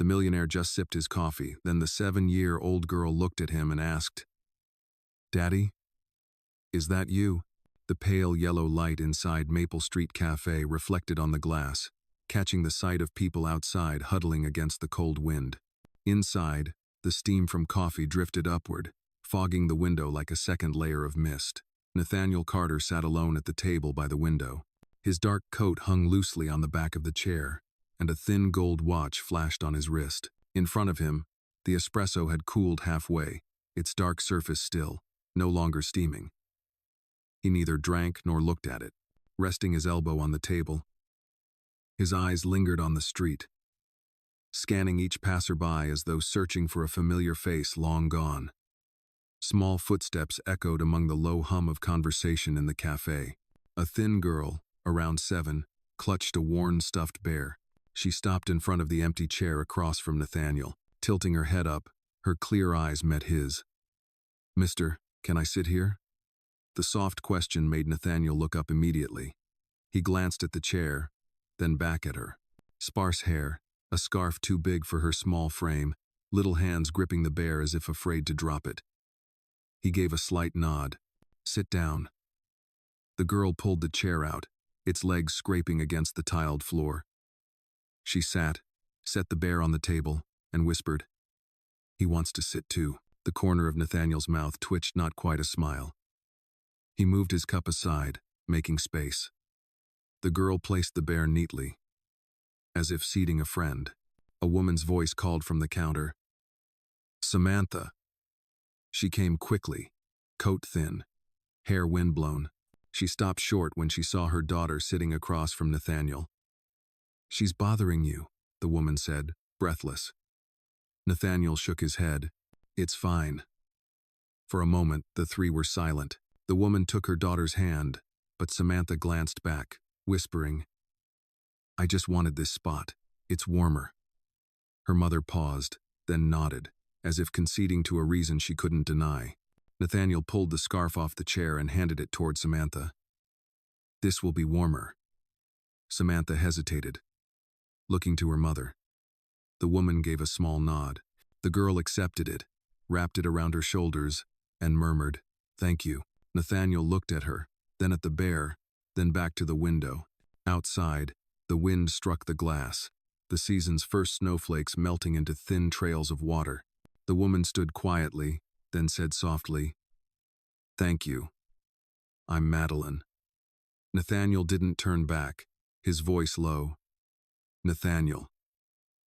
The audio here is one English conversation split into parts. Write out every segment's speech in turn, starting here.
The millionaire just sipped his coffee. Then the 7-year-old girl looked at him and asked, "Daddy, is that you?" The pale yellow light inside Maple Street Cafe reflected on the glass, catching the sight of people outside huddling against the cold wind. Inside, the steam from coffee drifted upward, fogging the window like a second layer of mist. Nathaniel Carter sat alone at the table by the window. His dark coat hung loosely on the back of the chair, and a thin gold watch flashed on his wrist. In front of him, the espresso had cooled halfway, its dark surface still, no longer steaming. He neither drank nor looked at it, resting his elbow on the table. His eyes lingered on the street, scanning each passerby as though searching for a familiar face long gone. Small footsteps echoed among the low hum of conversation in the cafe. A thin girl, around 7, clutched a worn stuffed bear. She stopped in front of the empty chair across from Nathaniel. Tilting her head up, her clear eyes met his. "Mister, can I sit here?" The soft question made Nathaniel look up immediately. He glanced at the chair, then back at her. Sparse hair, a scarf too big for her small frame, little hands gripping the bear as if afraid to drop it. He gave a slight nod. "Sit down." The girl pulled the chair out, its legs scraping against the tiled floor. She sat, set the bear on the table, and whispered, "He wants to sit too." The corner of Nathaniel's mouth twitched not quite a smile. He moved his cup aside, making space. The girl placed the bear neatly, as if seating a friend. A woman's voice called from the counter, "Samantha." She came quickly, coat thin, hair windblown. She stopped short when she saw her daughter sitting across from Nathaniel. "She's bothering you," the woman said, breathless. Nathaniel shook his head. "It's fine." For a moment, the three were silent. The woman took her daughter's hand, but Samantha glanced back, whispering, "I just wanted this spot. It's warmer." Her mother paused, then nodded, as if conceding to a reason she couldn't deny. Nathaniel pulled the scarf off the chair and handed it toward Samantha. "This will be warmer." Samantha hesitated, looking to her mother. The woman gave a small nod. The girl accepted it, wrapped it around her shoulders, and murmured, "Thank you." Nathaniel looked at her, then at the bear, then back to the window. Outside, the wind struck the glass, the season's first snowflakes melting into thin trails of water. The woman stood quietly, then said softly, "Thank you. I'm Madeline." Nathaniel didn't turn back, his voice low. "Nathaniel."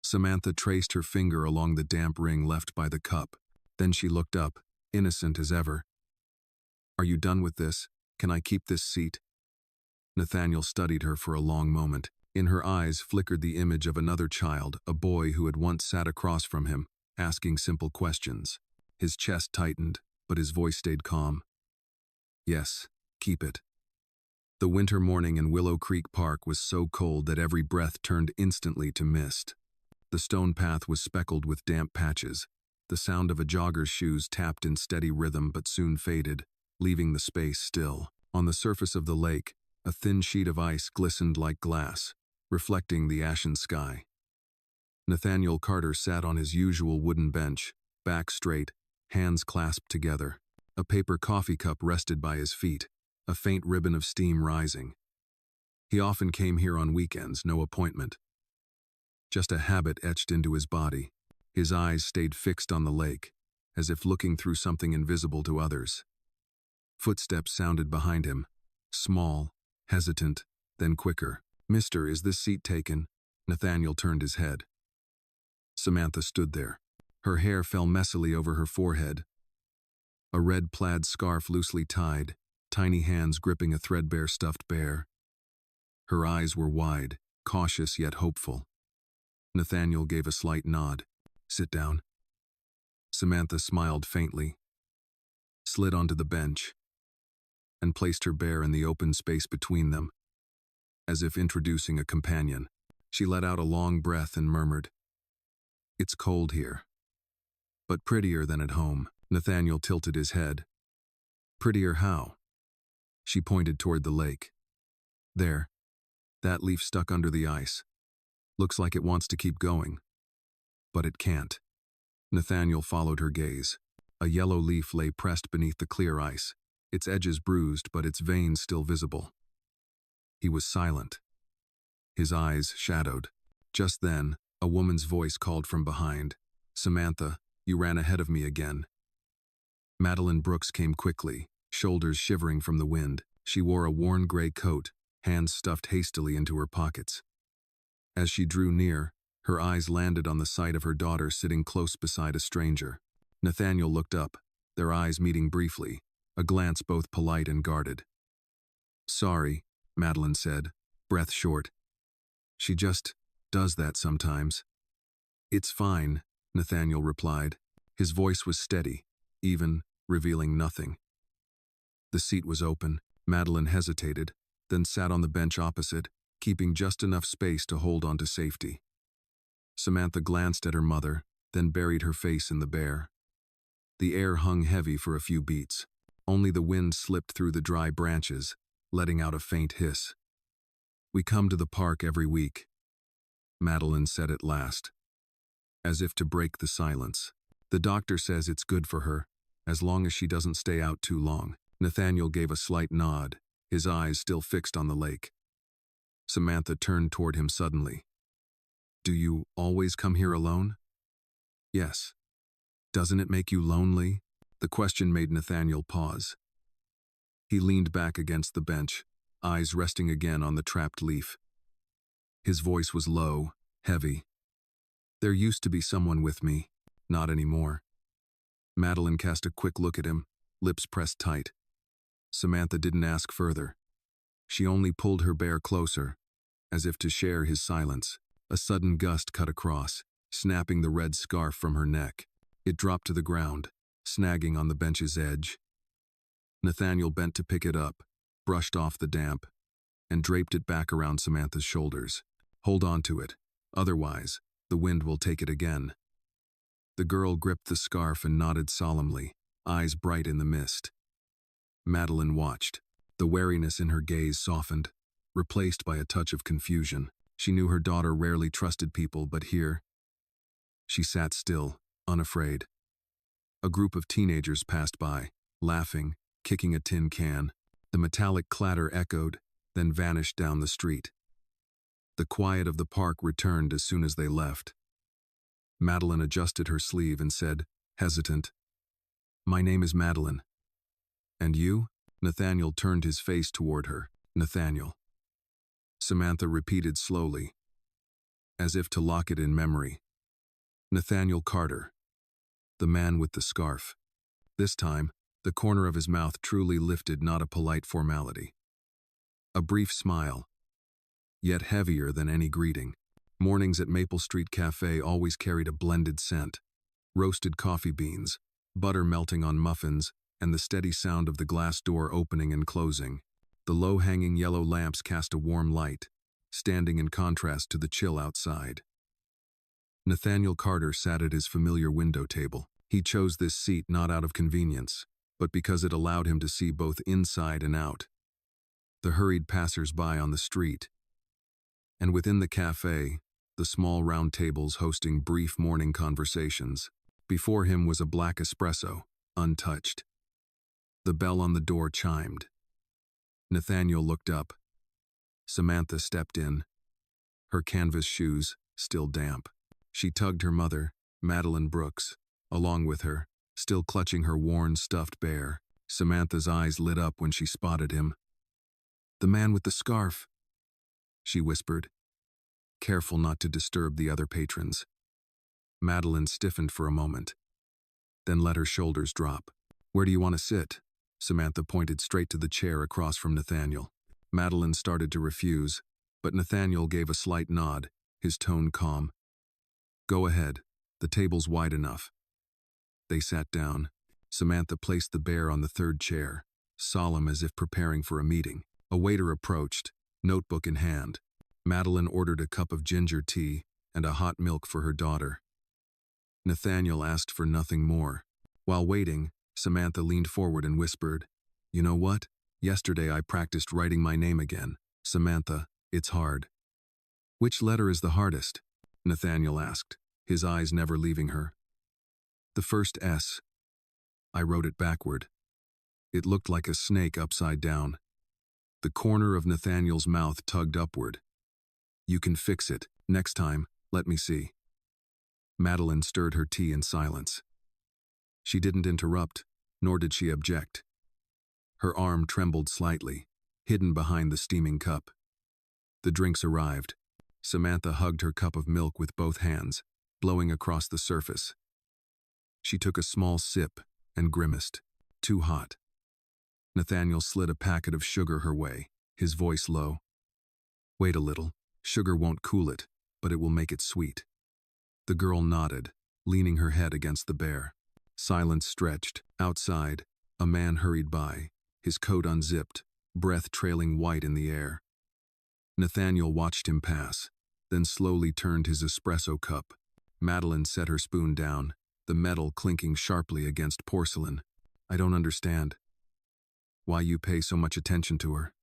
Samantha traced her finger along the damp ring left by the cup. Then she looked up, innocent as ever. "Are you done with this? Can I keep this seat?" Nathaniel studied her for a long moment. In her eyes flickered the image of another child, a boy who had once sat across from him, asking simple questions. His chest tightened, but his voice stayed calm. "Yes, keep it." The winter morning in Willow Creek Park was so cold that every breath turned instantly to mist. The stone path was speckled with damp patches. The sound of a jogger's shoes tapped in steady rhythm but soon faded, leaving the space still. On the surface of the lake, a thin sheet of ice glistened like glass, reflecting the ashen sky. Nathaniel Carter sat on his usual wooden bench, back straight, hands clasped together. A paper coffee cup rested by his feet, a faint ribbon of steam rising. He often came here on weekends, no appointment. Just a habit etched into his body. His eyes stayed fixed on the lake, as if looking through something invisible to others. Footsteps sounded behind him, small, hesitant, then quicker. "Mister, is this seat taken?" Nathaniel turned his head. Samantha stood there. Her hair fell messily over her forehead. A red plaid scarf loosely tied, tiny hands gripping a threadbare stuffed bear. Her eyes were wide, cautious yet hopeful. Nathaniel gave a slight nod. "Sit down." Samantha smiled faintly, slid onto the bench, and placed her bear in the open space between them, as if introducing a companion. She let out a long breath and murmured, "It's cold here, but prettier than at home." Nathaniel tilted his head. "Prettier how?" She pointed toward the lake. "There, that leaf stuck under the ice. Looks like it wants to keep going." But it can't. Nathaniel followed her gaze. A yellow leaf lay pressed beneath the clear ice, its edges bruised but its veins still visible. He was silent, his eyes shadowed. Just then, a woman's voice called from behind, "Samantha, you ran ahead of me again." Madeline Brooks came quickly, shoulders shivering from the wind. She wore a worn gray coat, hands stuffed hastily into her pockets. As she drew near, her eyes landed on the sight of her daughter sitting close beside a stranger. Nathaniel looked up, their eyes meeting briefly, a glance both polite and guarded. "Sorry," Madeline said, breath short. "She just does that sometimes." "It's fine," Nathaniel replied. His voice was steady, even, revealing nothing. The seat was open. Madeline hesitated, then sat on the bench opposite, keeping just enough space to hold on to safety. Samantha glanced at her mother, then buried her face in the bear. The air hung heavy for a few beats. Only the wind slipped through the dry branches, letting out a faint hiss. "We come to the park every week," Madeline said at last, as if to break the silence. "The doctor says it's good for her, as long as she doesn't stay out too long." Nathaniel gave a slight nod, his eyes still fixed on the lake. Samantha turned toward him suddenly. "Do you always come here alone?" "Yes." "Doesn't it make you lonely?" The question made Nathaniel pause. He leaned back against the bench, eyes resting again on the trapped leaf. His voice was low, heavy. "There used to be someone with me, not anymore." Madeline cast a quick look at him, lips pressed tight. Samantha didn't ask further. She only pulled her bear closer, as if to share his silence. A sudden gust cut across, snapping the red scarf from her neck. It dropped to the ground, snagging on the bench's edge. Nathaniel bent to pick it up, brushed off the damp, and draped it back around Samantha's shoulders. "Hold on to it, otherwise, the wind will take it again." The girl gripped the scarf and nodded solemnly, eyes bright in the mist. Madeline watched. The wariness in her gaze softened, replaced by a touch of confusion. She knew her daughter rarely trusted people, but here, she sat still, unafraid. A group of teenagers passed by, laughing, kicking a tin can. The metallic clatter echoed, then vanished down the street. The quiet of the park returned as soon as they left. Madeline adjusted her sleeve and said, hesitant, "My name is Madeline." "And you?" Nathaniel turned his face toward her. "Nathaniel." Samantha repeated slowly, as if to lock it in memory. "Nathaniel Carter." The man with the scarf. This time, the corner of his mouth truly lifted, not a polite formality. A brief smile, yet heavier than any greeting. Mornings at Maple Street Cafe always carried a blended scent. Roasted coffee beans, butter melting on muffins, and the steady sound of the glass door opening and closing. The low-hanging yellow lamps cast a warm light, standing in contrast to the chill outside. Nathaniel Carter sat at his familiar window table. He chose this seat not out of convenience, but because it allowed him to see both inside and out. The hurried passers-by on the street. And within the cafe, the small round tables hosting brief morning conversations. Before him was a black espresso, untouched. The bell on the door chimed. Nathaniel looked up. Samantha stepped in, her canvas shoes still damp. She tugged her mother, Madeline Brooks, along with her, still clutching her worn stuffed bear. Samantha's eyes lit up when she spotted him. "The man with the scarf," she whispered, careful not to disturb the other patrons. Madeline stiffened for a moment, then let her shoulders drop. "Where do you want to sit?" Samantha pointed straight to the chair across from Nathaniel. Madeline started to refuse, but Nathaniel gave a slight nod, his tone calm. "Go ahead, the table's wide enough." They sat down. Samantha placed the bear on the third chair, solemn as if preparing for a meeting. A waiter approached, notebook in hand. Madeline ordered a cup of ginger tea and a hot milk for her daughter. Nathaniel asked for nothing more. While waiting, Samantha leaned forward and whispered, "You know what? Yesterday I practiced writing my name again. Samantha, it's hard." "Which letter is the hardest?" Nathaniel asked, his eyes never leaving her. The first S. I wrote it backward. It looked like a snake upside down. The corner of Nathaniel's mouth tugged upward. You can fix it. Next time, let me see. Madeline stirred her tea in silence. She didn't interrupt, nor did she object. Her arm trembled slightly, hidden behind the steaming cup. The drinks arrived. Samantha hugged her cup of milk with both hands, blowing across the surface. She took a small sip and grimaced. Too hot. Nathaniel slid a packet of sugar her way, his voice low. Wait a little. Sugar won't cool it, but it will make it sweet. The girl nodded, leaning her head against the bear. Silence stretched. Outside, a man hurried by, his coat unzipped, breath trailing white in the air. Nathaniel watched him pass, then slowly turned his espresso cup. Madeline set her spoon down, the metal clinking sharply against porcelain. I don't understand. Why you pay so much attention to her?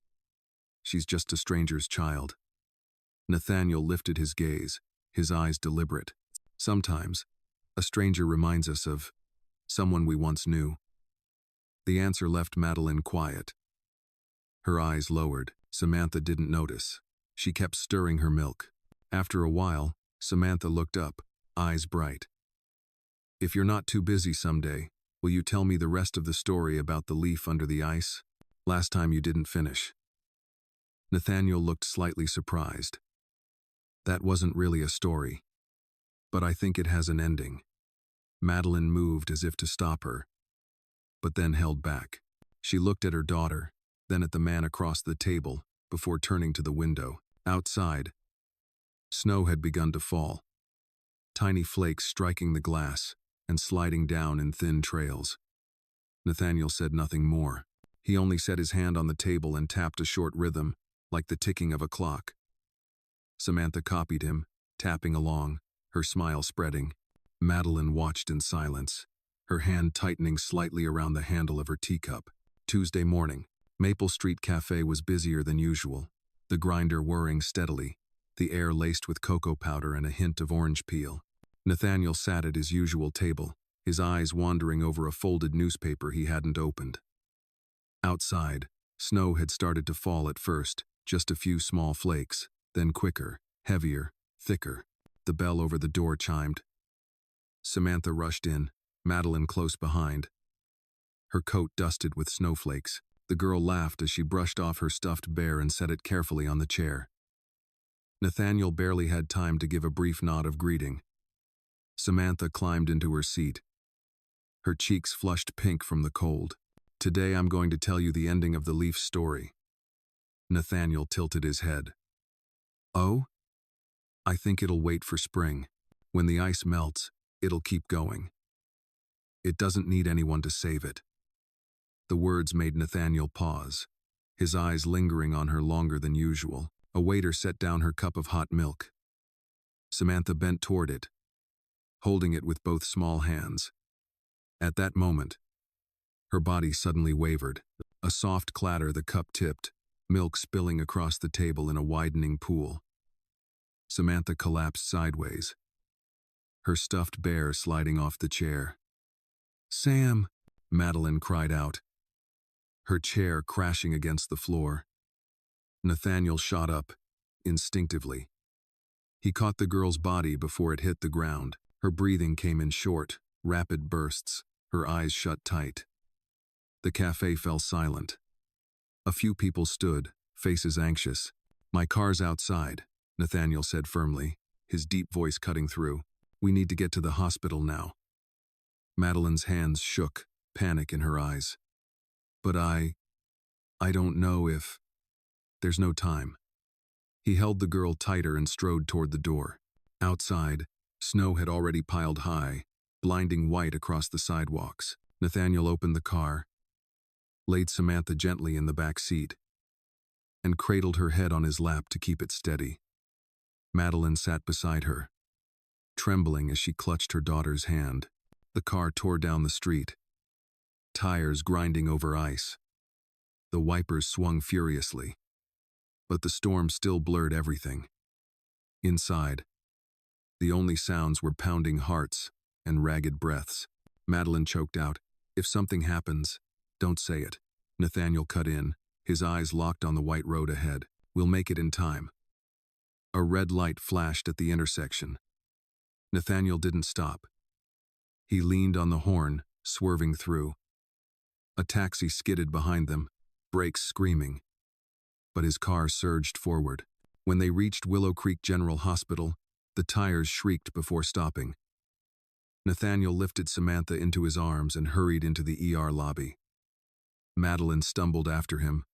She's just a stranger's child. Nathaniel lifted his gaze, his eyes deliberate. Sometimes, a stranger reminds us of someone we once knew. The answer left Madeline quiet. Her eyes lowered. Samantha didn't notice. She kept stirring her milk. After a while, Samantha looked up, eyes bright. If you're not too busy someday, will you tell me the rest of the story about the leaf under the ice? Last time you didn't finish. Nathaniel looked slightly surprised. That wasn't really a story. But I think it has an ending. Madeline moved as if to stop her, but then held back. She looked at her daughter, then at the man across the table, before turning to the window. Outside, snow had begun to fall, tiny flakes striking the glass and sliding down in thin trails. Nathaniel said nothing more. He only set his hand on the table and tapped a short rhythm, like the ticking of a clock. Samantha copied him, tapping along, her smile spreading. Madeline watched in silence, her hand tightening slightly around the handle of her teacup. Tuesday morning, Maple Street Cafe was busier than usual, the grinder whirring steadily, the air laced with cocoa powder and a hint of orange peel. Nathaniel sat at his usual table, his eyes wandering over a folded newspaper he hadn't opened. Outside, snow had started to fall at first, just a few small flakes, then quicker, heavier, thicker. The bell over the door chimed. Samantha rushed in, Madeline close behind. Her coat dusted with snowflakes. The girl laughed as she brushed off her stuffed bear and set it carefully on the chair. Nathaniel barely had time to give a brief nod of greeting. Samantha climbed into her seat. Her cheeks flushed pink from the cold. Today I'm going to tell you the ending of the leaf story. Nathaniel tilted his head. Oh? I think it'll wait for spring. When the ice melts, it'll keep going. It doesn't need anyone to save it. The words made Nathaniel pause, his eyes lingering on her longer than usual. A waiter set down her cup of hot milk. Samantha bent toward it, holding it with both small hands. At that moment, her body suddenly wavered. A soft clatter, the cup tipped, milk spilling across the table in a widening pool. Samantha collapsed sideways, her stuffed bear sliding off the chair. Sam, Madeline cried out, her chair crashing against the floor. Nathaniel shot up, instinctively. He caught the girl's body before it hit the ground. Her breathing came in short, rapid bursts, her eyes shut tight. The cafe fell silent. A few people stood, faces anxious. My car's outside, Nathaniel said firmly, his deep voice cutting through. We need to get to the hospital now. Madeline's hands shook, panic in her eyes. But I don't know if... There's no time. He held the girl tighter and strode toward the door. Outside, snow had already piled high, blinding white across the sidewalks. Nathaniel opened the car, laid Samantha gently in the back seat, and cradled her head on his lap to keep it steady. Madeline sat beside her, trembling as she clutched her daughter's hand. The car tore down the street, tires grinding over ice. The wipers swung furiously, but the storm still blurred everything. Inside, The only sounds were pounding hearts and ragged breaths. Madeline choked out, "If something happens, don't say it." Nathaniel cut in, his eyes locked on the white road ahead. "We'll make it in time." A red light flashed at the intersection. Nathaniel didn't stop. He leaned on the horn, swerving through. A taxi skidded behind them, brakes screaming. But his car surged forward. When they reached Willow Creek General Hospital, the tires shrieked before stopping. Nathaniel lifted Samantha into his arms and hurried into the ER lobby. Madeline stumbled after him,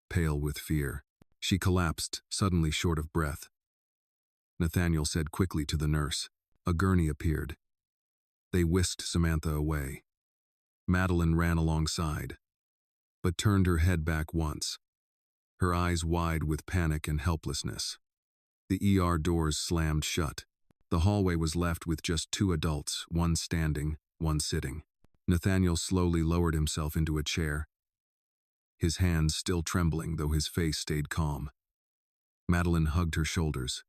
pale with fear. She collapsed, suddenly short of breath. Nathaniel said quickly to the nurse. A gurney appeared. They whisked Samantha away. Madeline ran alongside, but turned her head back once, her eyes wide with panic and helplessness. The ER doors slammed shut. The hallway was left with just two adults, one standing, one sitting. Nathaniel slowly lowered himself into a chair, his hands still trembling though his face stayed calm. Madeline hugged her shoulders,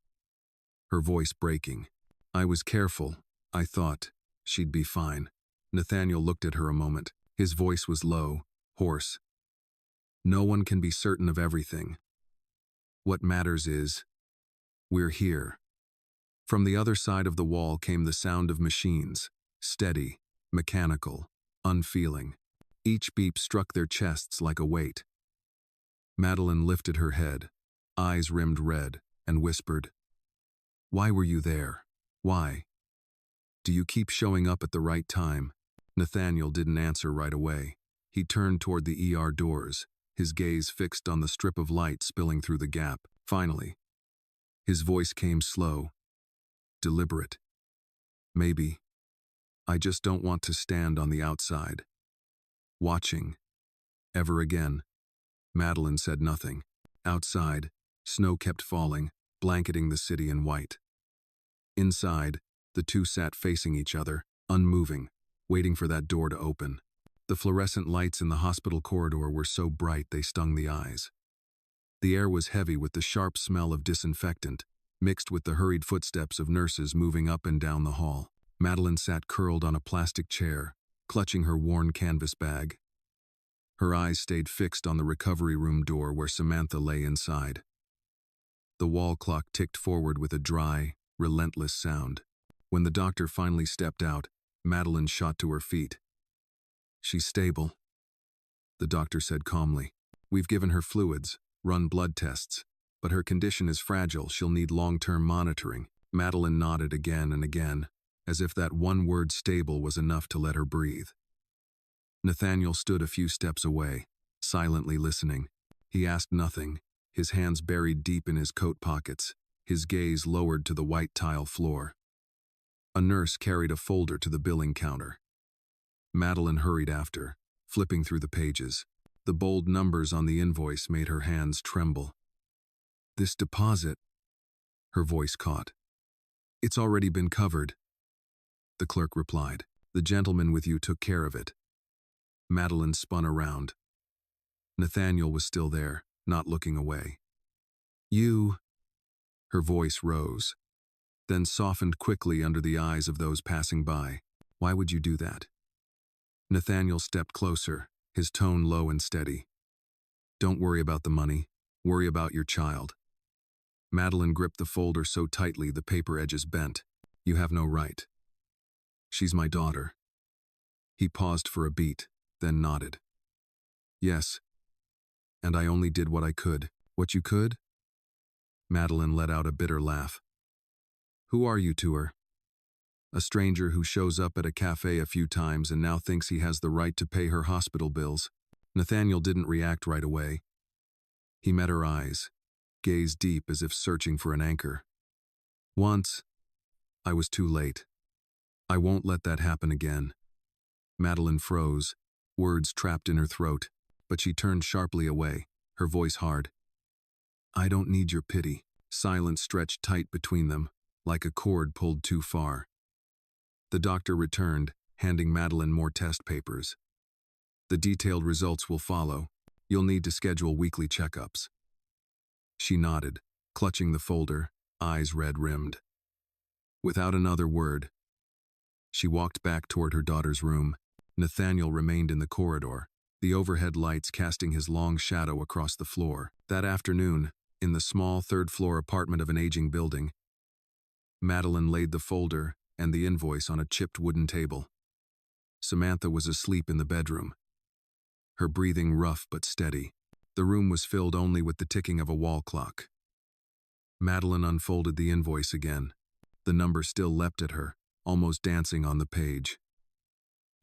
her voice breaking. "I was careful. I thought she'd be fine." Nathaniel looked at her a moment. His voice was low, hoarse. "No one can be certain of everything. What matters is, we're here." From the other side of the wall came the sound of machines, steady, mechanical, unfeeling. Each beep struck their chests like a weight. Madeline lifted her head, eyes rimmed red, and whispered, "Why were you there? Why? Do you keep showing up at the right time?" Nathaniel didn't answer right away. He turned toward the ER doors, his gaze fixed on the strip of light spilling through the gap. Finally, his voice came slow, deliberate. "Maybe. I just don't want to stand on the outside, watching, ever again." Madeline said nothing. Outside, snow kept falling, blanketing the city in white. Inside, the two sat facing each other, unmoving, waiting for that door to open. The fluorescent lights in the hospital corridor were so bright they stung the eyes. The air was heavy with the sharp smell of disinfectant, mixed with the hurried footsteps of nurses moving up and down the hall. Madeline sat curled on a plastic chair, clutching her worn canvas bag. Her eyes stayed fixed on the recovery room door where Samantha lay inside. The wall clock ticked forward with a dry, relentless sound. When the doctor finally stepped out, Madeline shot to her feet. "She's stable," the doctor said calmly. "We've given her fluids, run blood tests, but her condition is fragile. She'll need long-term monitoring." Madeline nodded again and again, as if that one word "stable" was enough to let her breathe. Nathaniel stood a few steps away, silently listening. He asked nothing, his hands buried deep in his coat pockets, his gaze lowered to the white tile floor. A nurse carried a folder to the billing counter. Madeline hurried after, flipping through the pages. The bold numbers on the invoice made her hands tremble. "This deposit," her voice caught. "It's already been covered." The clerk replied. "The gentleman with you took care of it." Madeline spun around. Nathaniel was still there, not looking away. "You..." Her voice rose, then softened quickly under the eyes of those passing by. "Why would you do that?" Nathaniel stepped closer, his tone low and steady. "Don't worry about the money. Worry about your child." Madeline gripped the folder so tightly the paper edges bent. "You have no right. She's my daughter." He paused for a beat, then nodded. "Yes. And I only did what I could." "What you could?" Madeline let out a bitter laugh. "Who are you to her? A stranger who shows up at a cafe a few times and now thinks he has the right to pay her hospital bills." Nathaniel didn't react right away. He met her eyes, gazed deep as if searching for an anchor. "Once, I was too late. I won't let that happen again." Madeline froze, words trapped in her throat, but she turned sharply away, her voice hard. "I don't need your pity." Silence stretched tight between them, like a cord pulled too far. The doctor returned, handing Madeline more test papers. "The detailed results will follow. You'll need to schedule weekly checkups." She nodded, clutching the folder, eyes red-rimmed. Without another word, she walked back toward her daughter's room. Nathaniel remained in the corridor, the overhead lights casting his long shadow across the floor. That afternoon, in the small third-floor apartment of an aging building, Madeline laid the folder and the invoice on a chipped wooden table. Samantha was asleep in the bedroom, her breathing rough but steady. The room was filled only with the ticking of a wall clock. Madeline unfolded the invoice again. The number still leapt at her, almost dancing on the page.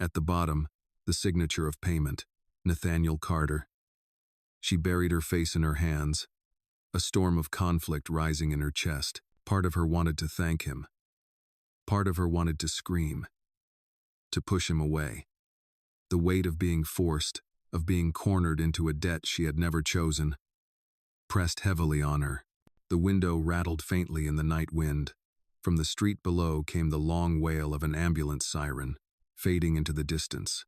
At the bottom, the signature of payment, Nathaniel Carter. She buried her face in her hands, a storm of conflict rising in her chest. Part of her wanted to thank him. Part of her wanted to scream, to push him away. The weight of being forced, of being cornered into a debt she had never chosen, pressed heavily on her. The window rattled faintly in the night wind. From the street below came the long wail of an ambulance siren, fading into the distance.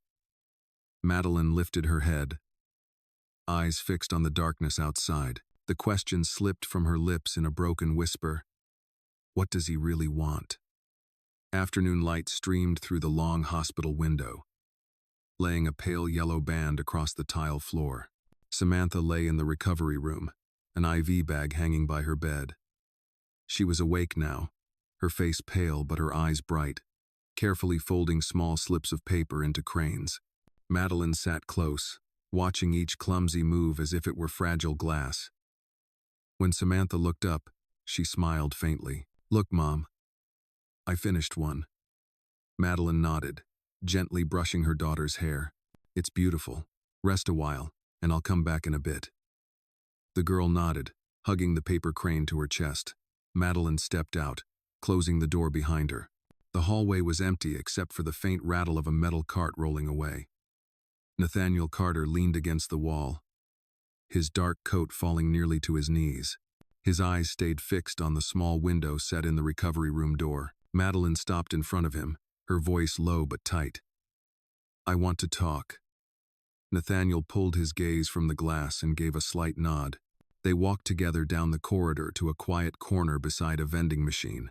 Madeline lifted her head, eyes fixed on the darkness outside. The question slipped from her lips in a broken whisper. What does he really want? Afternoon light streamed through the long hospital window, laying a pale yellow band across the tile floor. Samantha lay in the recovery room, an IV bag hanging by her bed. She was awake now, her face pale but her eyes bright, carefully folding small slips of paper into cranes. Madeline sat close, watching each clumsy move as if it were fragile glass. When Samantha looked up, she smiled faintly. Look, Mom. I finished one. Madeline nodded, gently brushing her daughter's hair. It's beautiful. Rest a while, and I'll come back in a bit. The girl nodded, hugging the paper crane to her chest. Madeline stepped out, closing the door behind her. The hallway was empty except for the faint rattle of a metal cart rolling away. Nathaniel Carter leaned against the wall, his dark coat falling nearly to his knees. His eyes stayed fixed on the small window set in the recovery room door. Madeline stopped in front of him, her voice low but tight. I want to talk. Nathaniel pulled his gaze from the glass and gave a slight nod. They walked together down the corridor to a quiet corner beside a vending machine.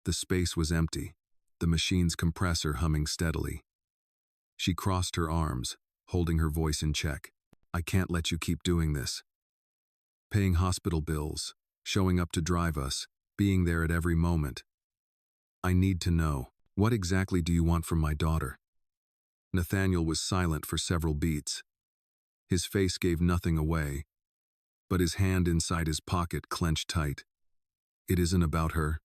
The space was empty, the machine's compressor humming steadily. She crossed her arms, holding her voice in check. I can't let you keep doing this. Paying hospital bills, showing up to drive us, being there at every moment. I need to know, what exactly do you want from my daughter? Nathaniel was silent for several beats. His face gave nothing away, but his hand inside his pocket clenched tight. It isn't about her,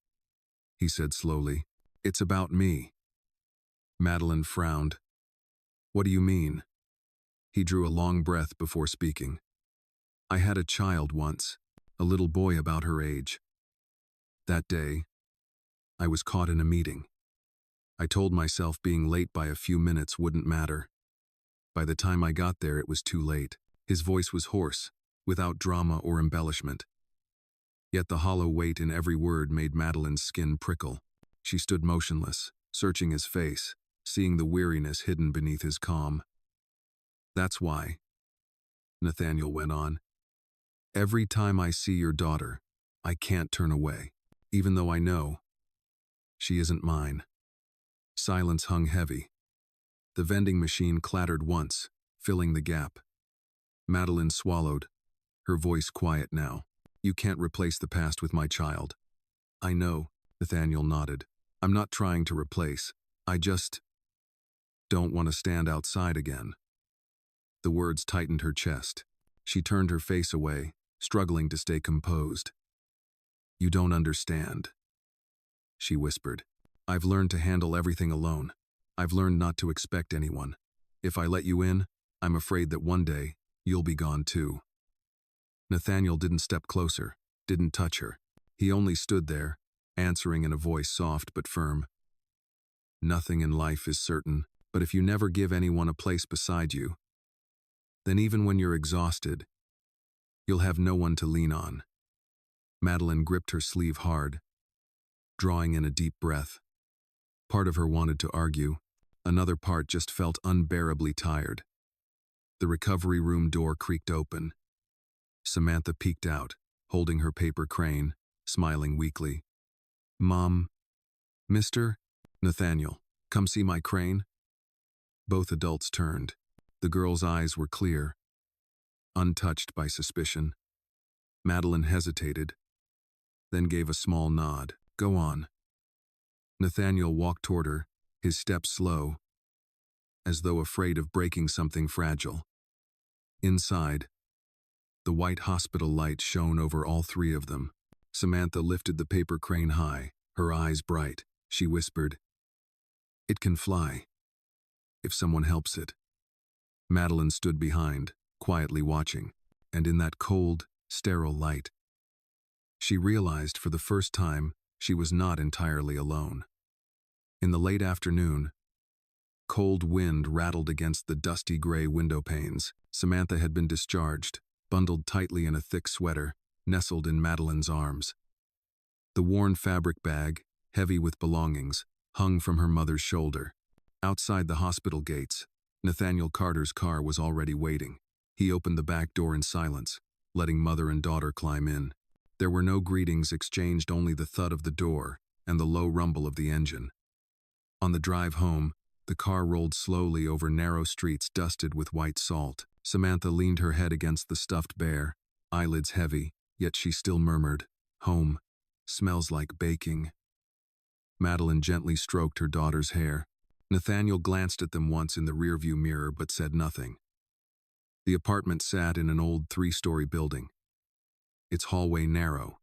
he said slowly. It's about me. Madeline frowned. What do you mean? He drew a long breath before speaking. I had a child once, a little boy about her age. That day, I was caught in a meeting. I told myself being late by a few minutes wouldn't matter. By the time I got there, it was too late. His voice was hoarse, without drama or embellishment. Yet the hollow weight in every word made Madeline's skin prickle. She stood motionless, searching his face, seeing the weariness hidden beneath his calm. That's why, Nathaniel went on. Every time I see your daughter, I can't turn away, even though I know she isn't mine. Silence hung heavy. The vending machine clattered once, filling the gap. Madeline swallowed, her voice quiet now. You can't replace the past with my child. I know, Nathaniel nodded. I'm not trying to replace. I just don't want to stand outside again. The words tightened her chest. She turned her face away, struggling to stay composed. You don't understand, she whispered. I've learned to handle everything alone. I've learned not to expect anyone. If I let you in, I'm afraid that one day, you'll be gone too. Nathaniel didn't step closer, didn't touch her. He only stood there, answering in a voice soft but firm. Nothing in life is certain, but if you never give anyone a place beside you, then even when you're exhausted, you'll have no one to lean on. Madeline gripped her sleeve hard, drawing in a deep breath. Part of her wanted to argue, another part just felt unbearably tired. The recovery room door creaked open. Samantha peeked out, holding her paper crane, smiling weakly. Mom, Mr. Nathaniel, come see my crane? Both adults turned. The girl's eyes were clear, untouched by suspicion. Madeline hesitated, then gave a small nod. Go on. Nathaniel walked toward her, his steps slow, as though afraid of breaking something fragile. Inside, the white hospital light shone over all three of them. Samantha lifted the paper crane high, her eyes bright. She whispered, "It can fly, if someone helps it." Madeline stood behind, quietly watching, and in that cold, sterile light, she realized for the first time she was not entirely alone. In the late afternoon, cold wind rattled against the dusty gray window panes. Samantha had been discharged, bundled tightly in a thick sweater, nestled in Madeline's arms. The worn fabric bag, heavy with belongings, hung from her mother's shoulder. Outside the hospital gates, Nathaniel Carter's car was already waiting. He opened the back door in silence, letting mother and daughter climb in. There were no greetings exchanged, only the thud of the door and the low rumble of the engine. On the drive home, the car rolled slowly over narrow streets dusted with white salt. Samantha leaned her head against the stuffed bear, eyelids heavy, yet she still murmured, "Home smells like baking." Madeline gently stroked her daughter's hair. Nathaniel glanced at them once in the rearview mirror but said nothing. The apartment sat in an old 3-story building, its hallway narrow,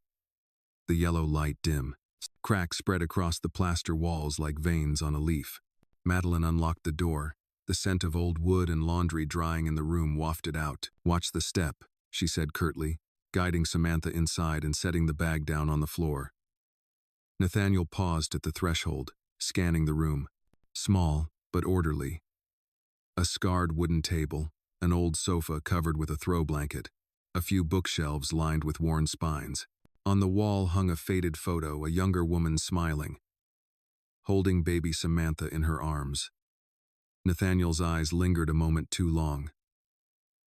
the yellow light dim. Cracks spread across the plaster walls like veins on a leaf. Madeline unlocked the door. The scent of old wood and laundry drying in the room wafted out. "Watch the step," she said curtly, guiding Samantha inside and setting the bag down on the floor. Nathaniel paused at the threshold, scanning the room. Small, but orderly. A scarred wooden table, an old sofa covered with a throw blanket, a few bookshelves lined with worn spines. On the wall hung a faded photo, a younger woman smiling, holding baby Samantha in her arms. Nathaniel's eyes lingered a moment too long.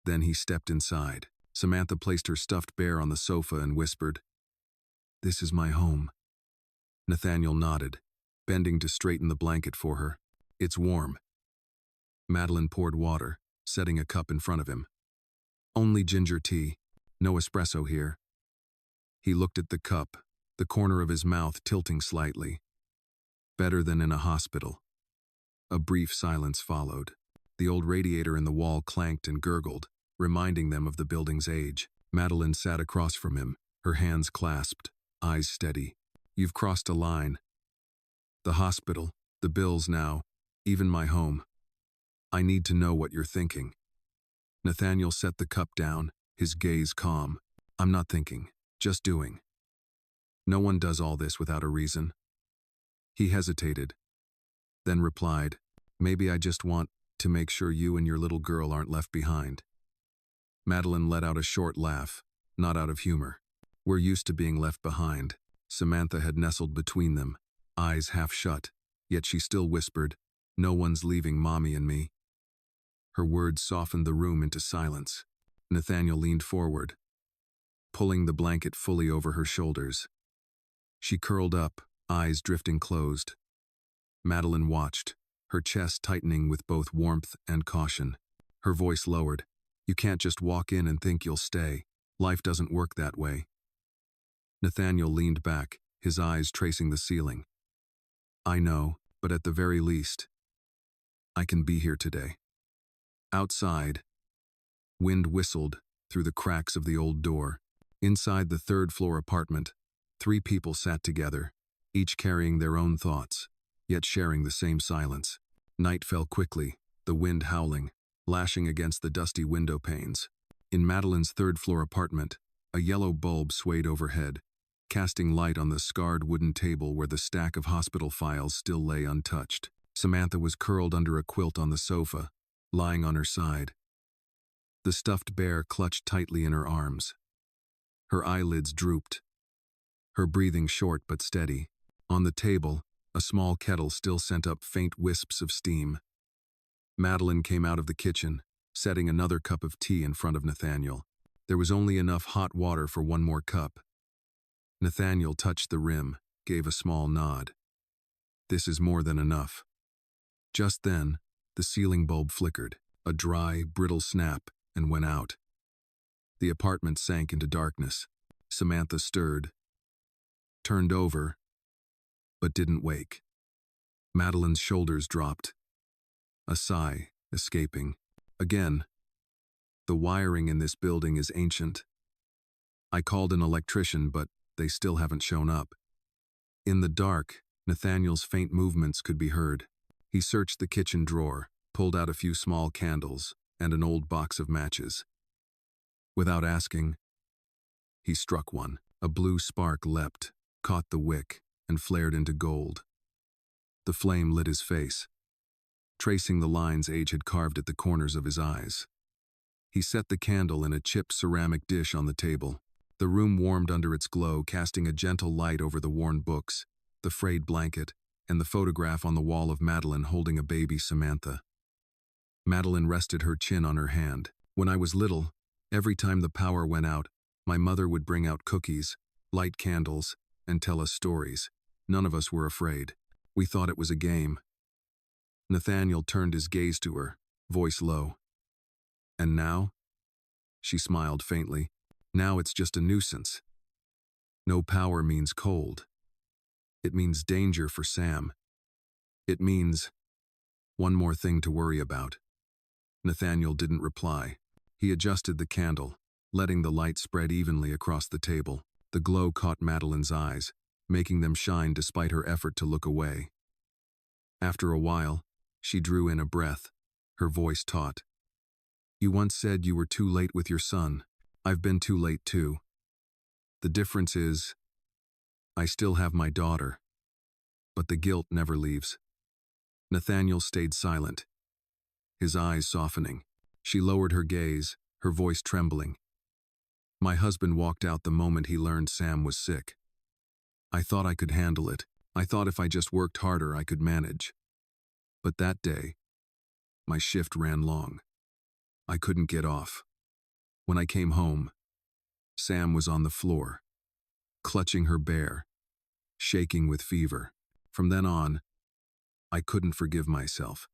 Then he stepped inside. Samantha placed her stuffed bear on the sofa and whispered, "This is my home." Nathaniel nodded, bending to straighten the blanket for her. "It's warm." Madeline poured water, setting a cup in front of him. "Only ginger tea, no espresso here." He looked at the cup, the corner of his mouth tilting slightly. "Better than in a hospital." A brief silence followed. The old radiator in the wall clanked and gurgled, reminding them of the building's age. Madeline sat across from him, her hands clasped, eyes steady. "You've crossed a line. The hospital, the bills now, even my home. I need to know what you're thinking." Nathaniel set the cup down, his gaze calm. "I'm not thinking, just doing. No one does all this without a reason." He hesitated, then replied, "Maybe I just want to make sure you and your little girl aren't left behind." Madeline let out a short laugh, not out of humor. "We're used to being left behind." Samantha had nestled between them, eyes half shut, yet she still whispered, "No one's leaving Mommy and me." Her words softened the room into silence. Nathaniel leaned forward, pulling the blanket fully over her shoulders. She curled up, eyes drifting closed. Madeline watched, her chest tightening with both warmth and caution. Her voice lowered. "You can't just walk in and think you'll stay. Life doesn't work that way." Nathaniel leaned back, his eyes tracing the ceiling. "I know, but at the very least, I can be here today." Outside, wind whistled through the cracks of the old door. Inside the third-floor apartment, 3 people sat together, each carrying their own thoughts, yet sharing the same silence. Night fell quickly, the wind howling, lashing against the dusty window panes. In Madeline's third-floor apartment, a yellow bulb swayed overhead, casting light on the scarred wooden table where the stack of hospital files still lay untouched. Samantha was curled under a quilt on the sofa, lying on her side. The stuffed bear clutched tightly in her arms. Her eyelids drooped, her breathing short but steady. On the table, a small kettle still sent up faint wisps of steam. Madeline came out of the kitchen, setting another cup of tea in front of Nathaniel. There was only enough hot water for one more cup. Nathaniel touched the rim, gave a small nod. This is more than enough. Just then, the ceiling bulb flickered, a dry, brittle snap, and went out. The apartment sank into darkness. Samantha stirred, turned over, but didn't wake. Madeline's shoulders dropped, a sigh escaping. Again, the wiring in this building is ancient. I called an electrician, but they still haven't shown up. In the dark, Nathaniel's faint movements could be heard. He searched the kitchen drawer, pulled out a few small candles and an old box of matches. Without asking, he struck one. A blue spark leapt, caught the wick, and flared into gold. The flame lit his face, tracing the lines age had carved at the corners of his eyes. He set the candle in a chipped ceramic dish on the table. The room warmed under its glow, casting a gentle light over the worn books, the frayed blanket, and the photograph on the wall of Madeline holding a baby Samantha. Madeline rested her chin on her hand. When I was little, every time the power went out, my mother would bring out cookies, light candles, and tell us stories. None of us were afraid. We thought it was a game. Nathaniel turned his gaze to her, voice low. And now? She smiled faintly. Now it's just a nuisance. No power means cold. It means danger for Sam. It means one more thing to worry about. Nathaniel didn't reply. He adjusted the candle, letting the light spread evenly across the table. The glow caught Madeline's eyes, making them shine despite her effort to look away. After a while, she drew in a breath, her voice taut. You once said you were too late with your son. I've been too late too. The difference is, I still have my daughter. But the guilt never leaves. Nathaniel stayed silent, his eyes softening. She lowered her gaze, her voice trembling. My husband walked out the moment he learned Sam was sick. I thought I could handle it. I thought if I just worked harder, I could manage. But that day, my shift ran long. I couldn't get off. When I came home, Sam was on the floor, clutching her bear, shaking with fever. From then on, I couldn't forgive myself.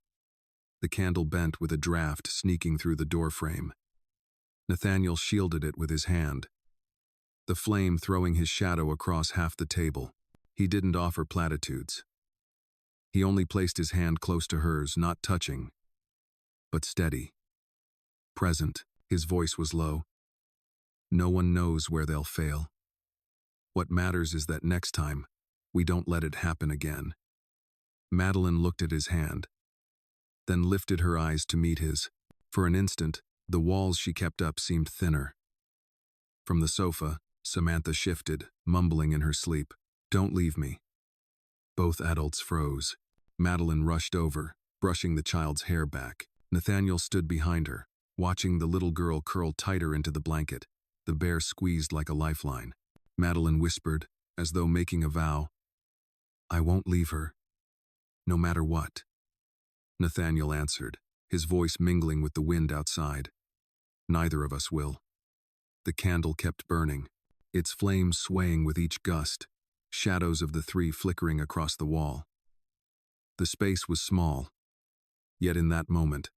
The candle bent with a draft sneaking through the doorframe. Nathaniel shielded it with his hand, the flame throwing his shadow across half the table. He didn't offer platitudes. He only placed his hand close to hers, not touching, but steady. Present, his voice was low. No one knows where they'll fail. What matters is that next time, we don't let it happen again. Madeline looked at his hand, then lifted her eyes to meet his. For an instant, the walls she kept up seemed thinner. From the sofa, Samantha shifted, mumbling in her sleep, "Don't leave me." Both adults froze. Madeline rushed over, brushing the child's hair back. Nathaniel stood behind her, watching the little girl curl tighter into the blanket, the bear squeezed like a lifeline. Madeline whispered, as though making a vow, "I won't leave her, no matter what." Nathaniel answered, his voice mingling with the wind outside, "Neither of us will." The candle kept burning, its flames swaying with each gust, shadows of the three flickering across the wall. The space was small, yet in that moment,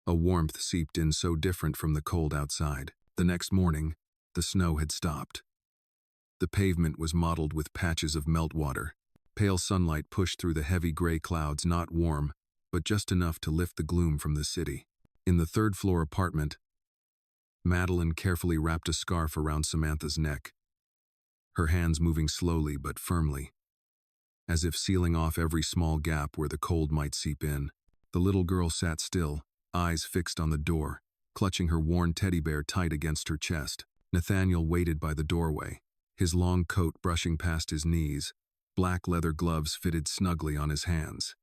a warmth seeped in so different from the cold outside. The next morning, the snow had stopped. The pavement was mottled with patches of meltwater. Pale sunlight pushed through the heavy gray clouds, not warm, but just enough to lift the gloom from the city. In the third-floor apartment, Madeline carefully wrapped a scarf around Samantha's neck, her hands moving slowly but firmly, as if sealing off every small gap where the cold might seep in. The little girl sat still, eyes fixed on the door, clutching her worn teddy bear tight against her chest. Nathaniel waited by the doorway, his long coat brushing past his knees, black leather gloves fitted snugly on his hands.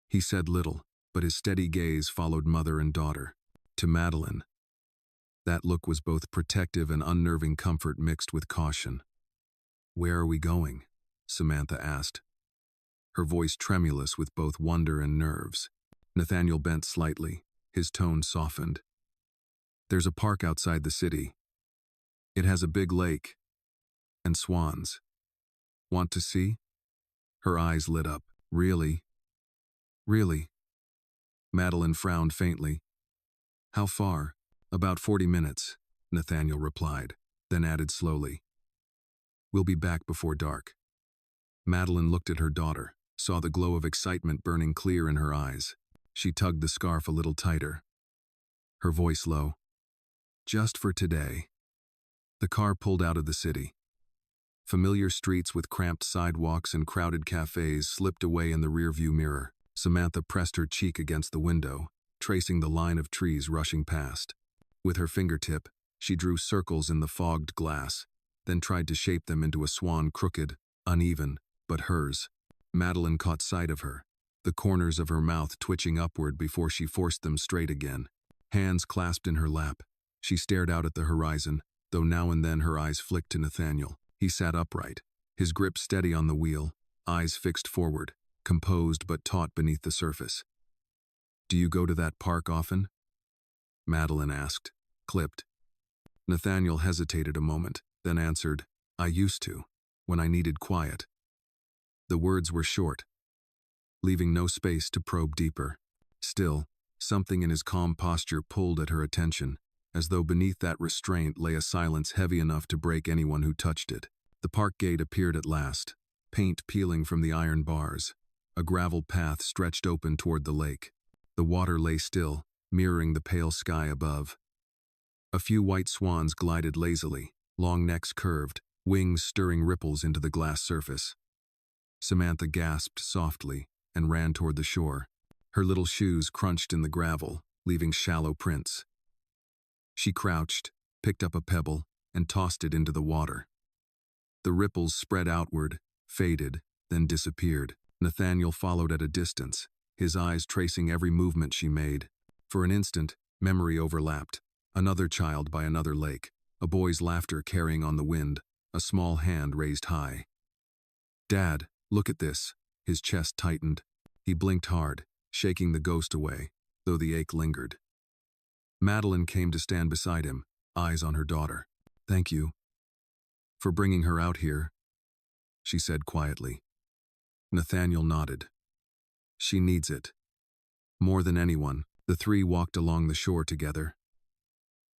He said little, but his steady gaze followed mother and daughter. To Madeline, that look was both protective and unnerving comfort mixed with caution. "Where are we going?" Samantha asked, her voice tremulous with both wonder and nerves. Nathaniel bent slightly, his tone softened. "There's a park outside the city. It has a big lake and swans. Want to see?" Her eyes lit up. Really? Really? Madeline frowned faintly. How far? About 40 minutes, Nathaniel replied, then added slowly. We'll be back before dark. Madeline looked at her daughter, saw the glow of excitement burning clear in her eyes. She tugged the scarf a little tighter. Her voice low. Just for today. The car pulled out of the city. Familiar streets with cramped sidewalks and crowded cafes slipped away in the rearview mirror. Samantha pressed her cheek against the window, tracing the line of trees rushing past. With her fingertip, she drew circles in the fogged glass, then tried to shape them into a swan crooked, uneven, but hers. Madeline caught sight of her, the corners of her mouth twitching upward before she forced them straight again. Hands clasped in her lap, she stared out at the horizon, though now and then her eyes flicked to Nathaniel. He sat upright, his grip steady on the wheel, eyes fixed forward, composed but taut beneath the surface. Do you go to that park often? Madeline asked, clipped. Nathaniel hesitated a moment, then answered, I used to, when I needed quiet. The words were short, leaving no space to probe deeper. Still, something in his calm posture pulled at her attention, as though beneath that restraint lay a silence heavy enough to break anyone who touched it. The park gate appeared at last, paint peeling from the iron bars. A gravel path stretched open toward the lake. The water lay still, mirroring the pale sky above. A few white swans glided lazily, long necks curved, wings stirring ripples into the glass surface. Samantha gasped softly and ran toward the shore. Her little shoes crunched in the gravel, leaving shallow prints. She crouched, picked up a pebble, and tossed it into the water. The ripples spread outward, faded, then disappeared. Nathaniel followed at a distance, his eyes tracing every movement she made. For an instant, memory overlapped. Another child by another lake, a boy's laughter carrying on the wind, a small hand raised high. Dad, look at this. His chest tightened. He blinked hard, shaking the ghost away, though the ache lingered. Madeline came to stand beside him, eyes on her daughter. Thank you for bringing her out here, she said quietly. Nathaniel nodded. She needs it. More than anyone, the three walked along the shore together.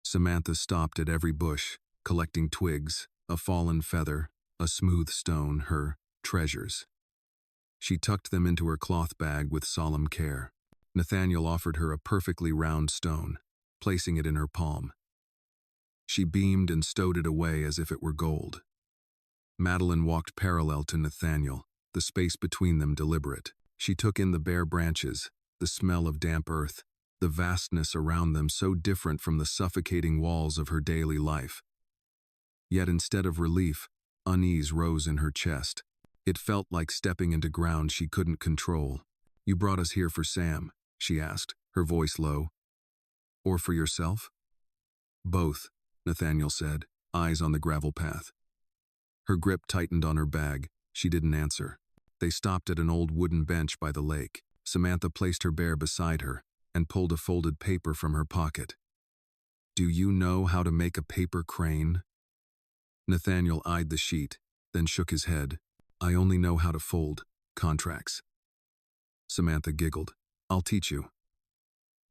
Samantha stopped at every bush, collecting twigs, a fallen feather, a smooth stone, her treasures. She tucked them into her cloth bag with solemn care. Nathaniel offered her a perfectly round stone, placing it in her palm. She beamed and stowed it away as if it were gold. Madeline walked parallel to Nathaniel, the space between them deliberate. She took in the bare branches, the smell of damp earth, the vastness around them so different from the suffocating walls of her daily life. Yet instead of relief, unease rose in her chest. It felt like stepping into ground she couldn't control. You brought us here for Sam, she asked, her voice low. Or for yourself? Both, Nathaniel said, eyes on the gravel path. Her grip tightened on her bag. She didn't answer. They stopped at an old wooden bench by the lake. Samantha placed her bear beside her and pulled a folded paper from her pocket. Do you know how to make a paper crane? Nathaniel eyed the sheet, then shook his head. I only know how to fold contracts. Samantha giggled. I'll teach you.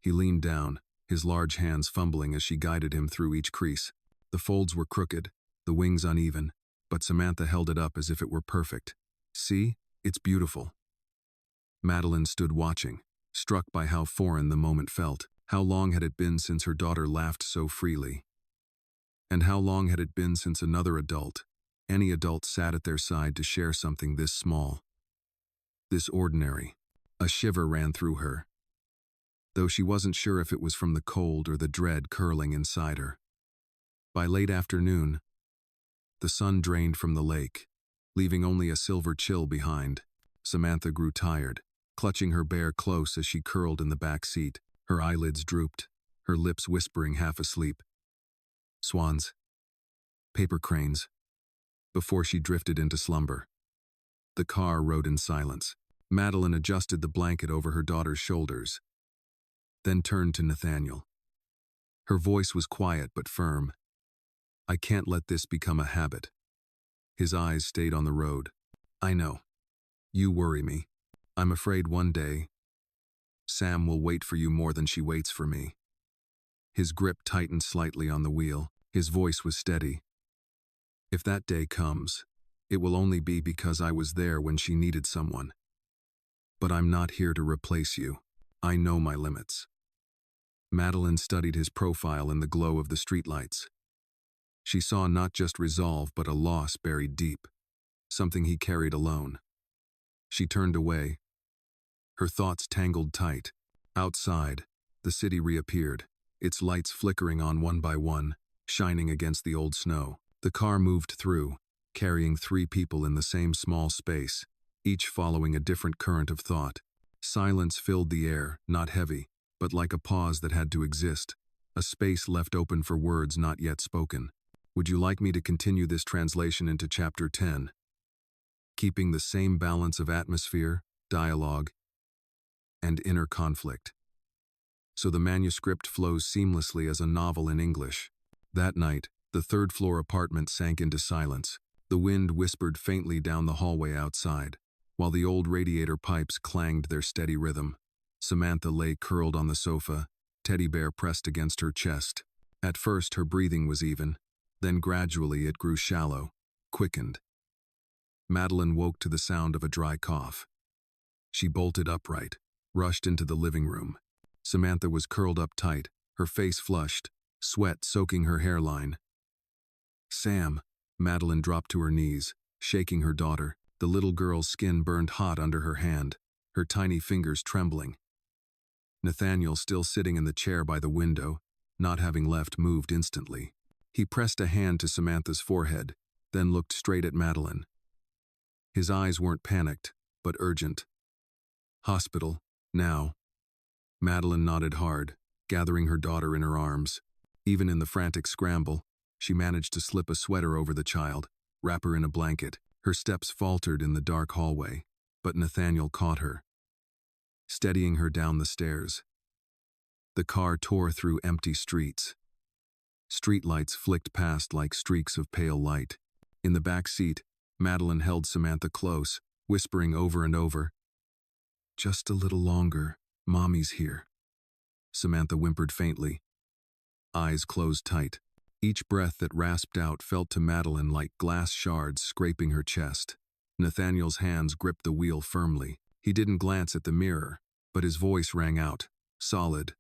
He leaned down, his large hands fumbling as she guided him through each crease. The folds were crooked, the wings uneven, but Samantha held it up as if it were perfect. See? It's beautiful. Madeline stood watching, struck by how foreign the moment felt. How long had it been since her daughter laughed so freely? And how long had it been since another adult, any adult, sat at their side to share something this small, this ordinary? A shiver ran through her, though she wasn't sure if it was from the cold or the dread curling inside her. By late afternoon, the sun drained from the lake, leaving only a silver chill behind. Samantha grew tired, clutching her bear close as she curled in the back seat. Her eyelids drooped, her lips whispering half asleep. Swans. Paper cranes. Before she drifted into slumber. The car rode in silence. Madeline adjusted the blanket over her daughter's shoulders, then turned to Nathaniel. Her voice was quiet but firm. I can't let this become a habit. His eyes stayed on the road. I know. You worry me. I'm afraid one day, Sam will wait for you more than she waits for me. His grip tightened slightly on the wheel. His voice was steady. If that day comes, it will only be because I was there when she needed someone. But I'm not here to replace you. I know my limits. Madeline studied his profile in the glow of the streetlights. She saw not just resolve but a loss buried deep, something he carried alone. She turned away. Her thoughts tangled tight. Outside, the city reappeared, its lights flickering on one by one, shining against the old snow. The car moved through, carrying 3 people in the same small space, each following a different current of thought. Silence filled the air, not heavy, but like a pause that had to exist, a space left open for words not yet spoken. Would you like me to continue this translation into Chapter 10? Keeping the same balance of atmosphere, dialogue, and inner conflict. So the manuscript flows seamlessly as a novel in English. That night, the 3rd-floor apartment sank into silence. The wind whispered faintly down the hallway outside, while the old radiator pipes clanged their steady rhythm. Samantha lay curled on the sofa, teddy bear pressed against her chest. At first her breathing was even, then gradually it grew shallow, quickened. Madeline woke to the sound of a dry cough. She bolted upright, rushed into the living room. Samantha was curled up tight, her face flushed, sweat soaking her hairline. Sam, Madeline dropped to her knees, shaking her daughter. The little girl's skin burned hot under her hand, her tiny fingers trembling. Nathaniel, still sitting in the chair by the window, not having left, moved instantly. He pressed a hand to Samantha's forehead, then looked straight at Madeline. His eyes weren't panicked, but urgent. Hospital, now. Madeline nodded hard, gathering her daughter in her arms. Even in the frantic scramble, she managed to slip a sweater over the child, wrap her in a blanket. Her steps faltered in the dark hallway, but Nathaniel caught her, steadying her down the stairs. The car tore through empty streets. Streetlights flicked past like streaks of pale light. In the back seat, Madeline held Samantha close, whispering over and over, "Just a little longer, Mommy's here." Samantha whimpered faintly, eyes closed tight. Each breath that rasped out felt to Madeline like glass shards scraping her chest. Nathaniel's hands gripped the wheel firmly. He didn't glance at the mirror, but his voice rang out, solid.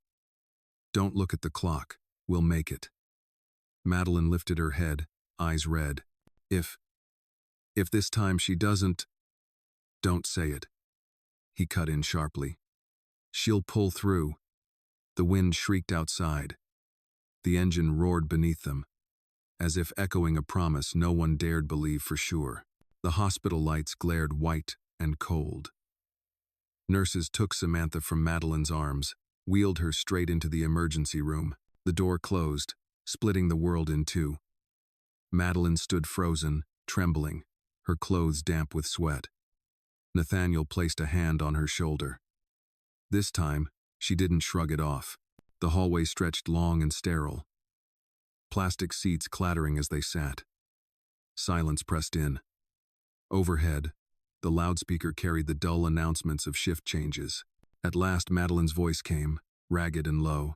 "Don't look at the clock. We'll make it." Madeline lifted her head, eyes red. If this time she doesn't..." "Don't say it," he cut in sharply. "She'll pull through." The wind shrieked outside. The engine roared beneath them, as if echoing a promise no one dared believe for sure. The hospital lights glared white and cold. Nurses took Samantha from Madeline's arms, wheeled her straight into the emergency room. The door closed, splitting the world in two. Madeline stood frozen, trembling, her clothes damp with sweat. Nathaniel placed a hand on her shoulder. This time, she didn't shrug it off. The hallway stretched long and sterile, plastic seats clattering as they sat. Silence pressed in. Overhead, the loudspeaker carried the dull announcements of shift changes. At last, Madeline's voice came, ragged and low.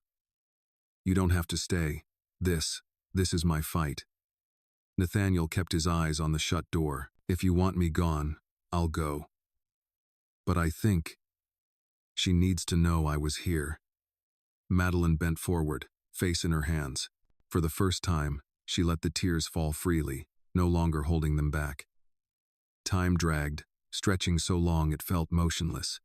"You don't have to stay. This is my fight." Nathaniel kept his eyes on the shut door. "If you want me gone, I'll go. But I think she needs to know I was here." Madeline bent forward, face in her hands. For the first time, she let the tears fall freely, no longer holding them back. Time dragged, stretching so long it felt motionless.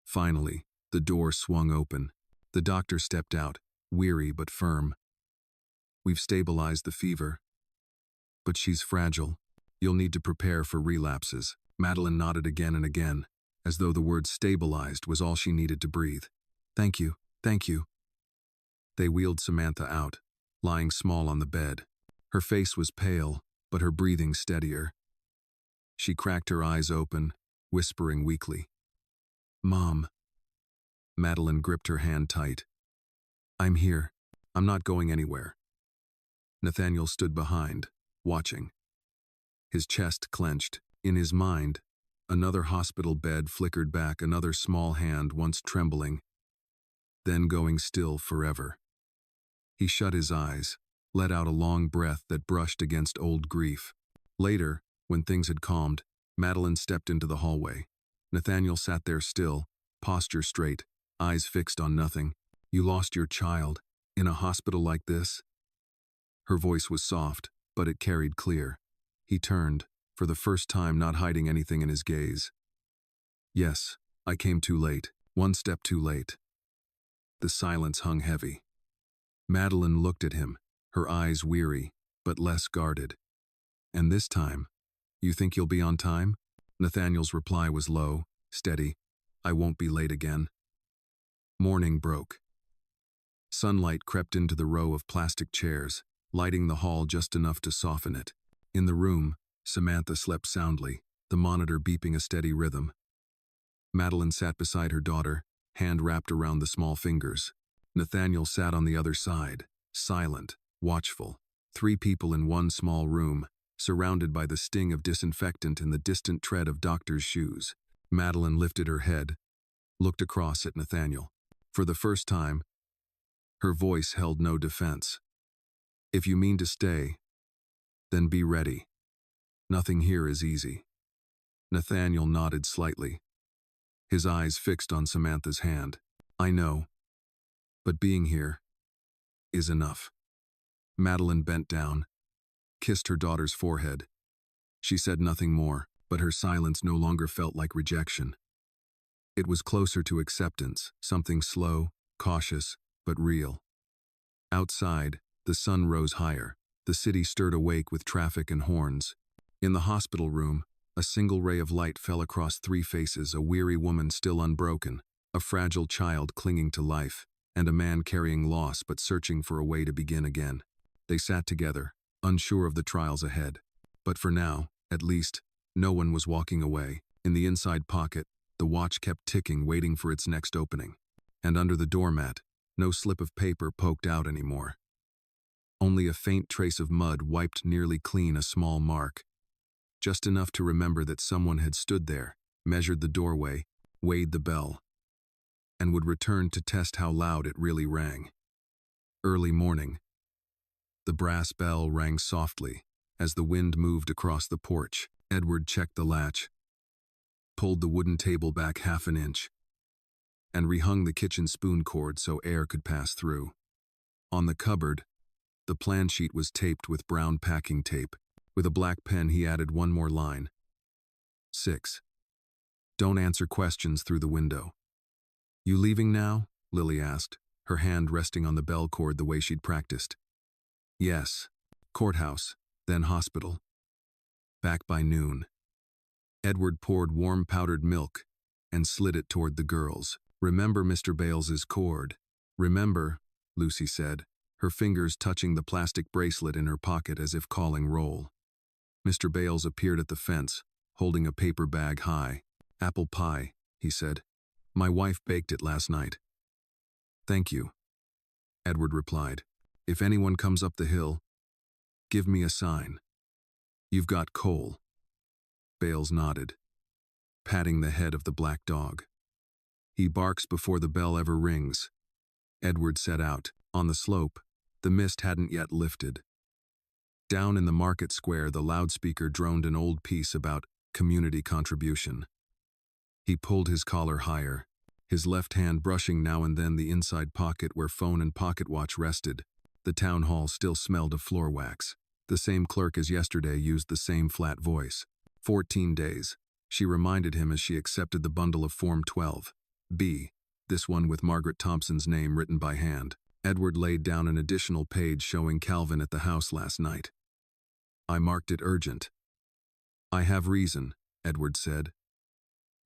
Finally, the door swung open. The doctor stepped out, weary but firm. "We've stabilized the fever, but she's fragile. You'll need to prepare for relapses." Madeline nodded again and again, as though the word stabilized was all she needed to breathe. "Thank you, thank you." They wheeled Samantha out, lying small on the bed. Her face was pale, but her breathing steadier. She cracked her eyes open, whispering weakly, "Mom." Madeline gripped her hand tight. "I'm here. I'm not going anywhere." Nathaniel stood behind, watching. His chest clenched. In his mind, Another hospital bed flickered back, another small hand once trembling, then going still forever. He shut his eyes, let out a long breath that brushed against old grief. Later, when things had calmed, Madeline stepped into the hallway. Nathaniel sat there still, posture straight, eyes fixed on nothing. "You lost your child, in a hospital like this?" Her voice was soft, but it carried clear. He turned, for the first time not hiding anything in his gaze. "Yes, I came too late, one step too late." The silence hung heavy. Madeline looked at him, her eyes weary, but less guarded. "And this time, you think you'll be on time?" Nathaniel's reply was low, steady. "I won't be late again." Morning broke. Sunlight crept into the row of plastic chairs, lighting the hall just enough to soften it. In the room, Samantha slept soundly, the monitor beeping a steady rhythm. Madeline sat beside her daughter, hand wrapped around the small fingers. Nathaniel sat on the other side, silent, watchful. 3 people in one small room, surrounded by the sting of disinfectant and the distant tread of doctors' shoes. Madeline lifted her head, looked across at Nathaniel. For the first time, her voice held no defense. "If you mean to stay, then be ready. Nothing here is easy." Nathaniel nodded slightly, his eyes fixed on Samantha's hand. "I know, but being here is enough." Madeline bent down, kissed her daughter's forehead. She said nothing more, but her silence no longer felt like rejection. It was closer to acceptance, something slow, cautious, but real. Outside, the sun rose higher. The city stirred awake with traffic and horns. In the hospital room, a single ray of light fell across 3 faces, a weary woman still unbroken, a fragile child clinging to life, and a man carrying loss but searching for a way to begin again. They sat together, unsure of the trials ahead. But for now, at least, no one was walking away. In the inside pocket, the watch kept ticking, waiting for its next opening. And under the doormat, no slip of paper poked out anymore. Only a faint trace of mud wiped nearly clean, a small mark. Just enough to remember that someone had stood there, measured the doorway, weighed the bell, and would return to test how loud it really rang. Early morning. The brass bell rang softly as the wind moved across the porch. Edward checked the latch, pulled the wooden table back half an inch, and rehung the kitchen spoon cord so air could pass through. On the cupboard, the plan sheet was taped with brown packing tape. With a black pen, he added one more line. 6. Don't answer questions through the window. "You leaving now?" Lily asked, her hand resting on the bell cord the way she'd practiced. "Yes. Courthouse, then hospital. Back by noon." Edward poured warm powdered milk and slid it toward the girls. "Remember Mr. Bales's cord." "Remember," Lucy said, her fingers touching the plastic bracelet in her pocket as if calling roll. Mr. Bales appeared at the fence, holding a paper bag high. "Apple pie," he said. "My wife baked it last night." "Thank you," Edward replied. "If anyone comes up the hill, give me a sign. You've got coal." Bales nodded, patting the head of the black dog. "He barks before the bell ever rings." Edward set out. On the slope, the mist hadn't yet lifted. Down in the market square, the loudspeaker droned an old piece about community contribution. He pulled his collar higher, his left hand brushing now and then the inside pocket where phone and pocket watch rested. The town hall still smelled of floor wax. The same clerk as yesterday used the same flat voice. 14 days, she reminded him as she accepted the bundle of Form 12B, this one with Margaret Thompson's name written by hand. Edward laid down an additional page showing Calvin at the house last night. "I marked it urgent." "I have reason," Edward said.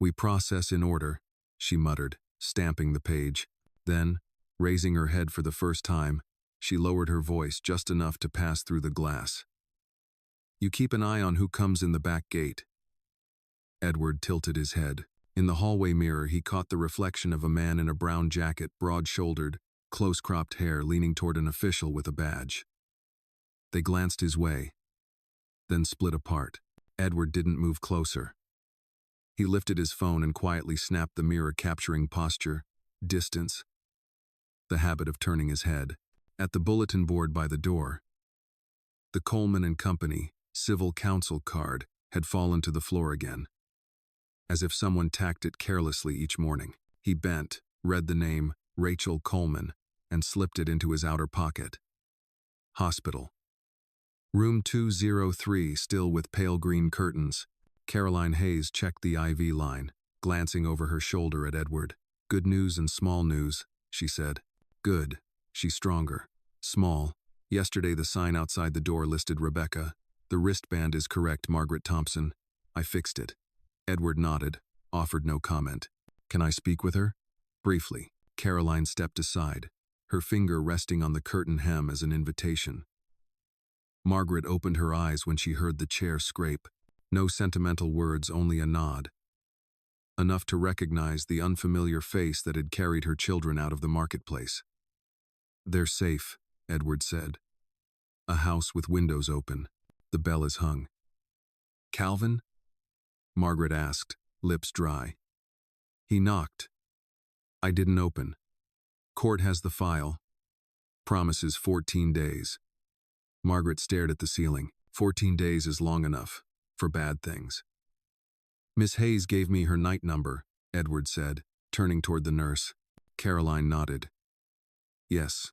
"We process in order," she muttered, stamping the page. Then, raising her head for the first time, she lowered her voice just enough to pass through the glass. "You keep an eye on who comes in the back gate." Edward tilted his head. In the hallway mirror, he caught the reflection of a man in a brown jacket, broad-shouldered, close-cropped hair, leaning toward an official with a badge. They glanced his way, then split apart. Edward didn't move closer. He lifted his phone and quietly snapped the mirror, capturing posture, distance, the habit of turning his head. At the bulletin board by the door, the Coleman and Company civil counsel card had fallen to the floor again, as if someone tacked it carelessly each morning. He bent, read the name, Rachel Coleman, and slipped it into his outer pocket. Hospital. Room 203, still with pale green curtains. Caroline Hayes checked the IV line, glancing over her shoulder at Edward. Good news and small news, she said. Good. She's stronger. Small. Yesterday the sign outside the door listed Rebecca. The wristband is correct, Margaret Thompson. I fixed it. Edward nodded, offered no comment. Can I speak with her? Briefly. Caroline stepped aside, her finger resting on the curtain hem as an invitation. Margaret opened her eyes when she heard the chair scrape. No sentimental words, only a nod. Enough to recognize the unfamiliar face that had carried her children out of the marketplace. They're safe, Edward said. A house with windows open. The bell is hung. Calvin? Margaret asked, lips dry. He knocked. I didn't open. Court has the file. Promises 14 days. Margaret stared at the ceiling. 14 days is long enough, for bad things. Miss Hayes gave me her night number, Edward said, turning toward the nurse. Caroline nodded. Yes.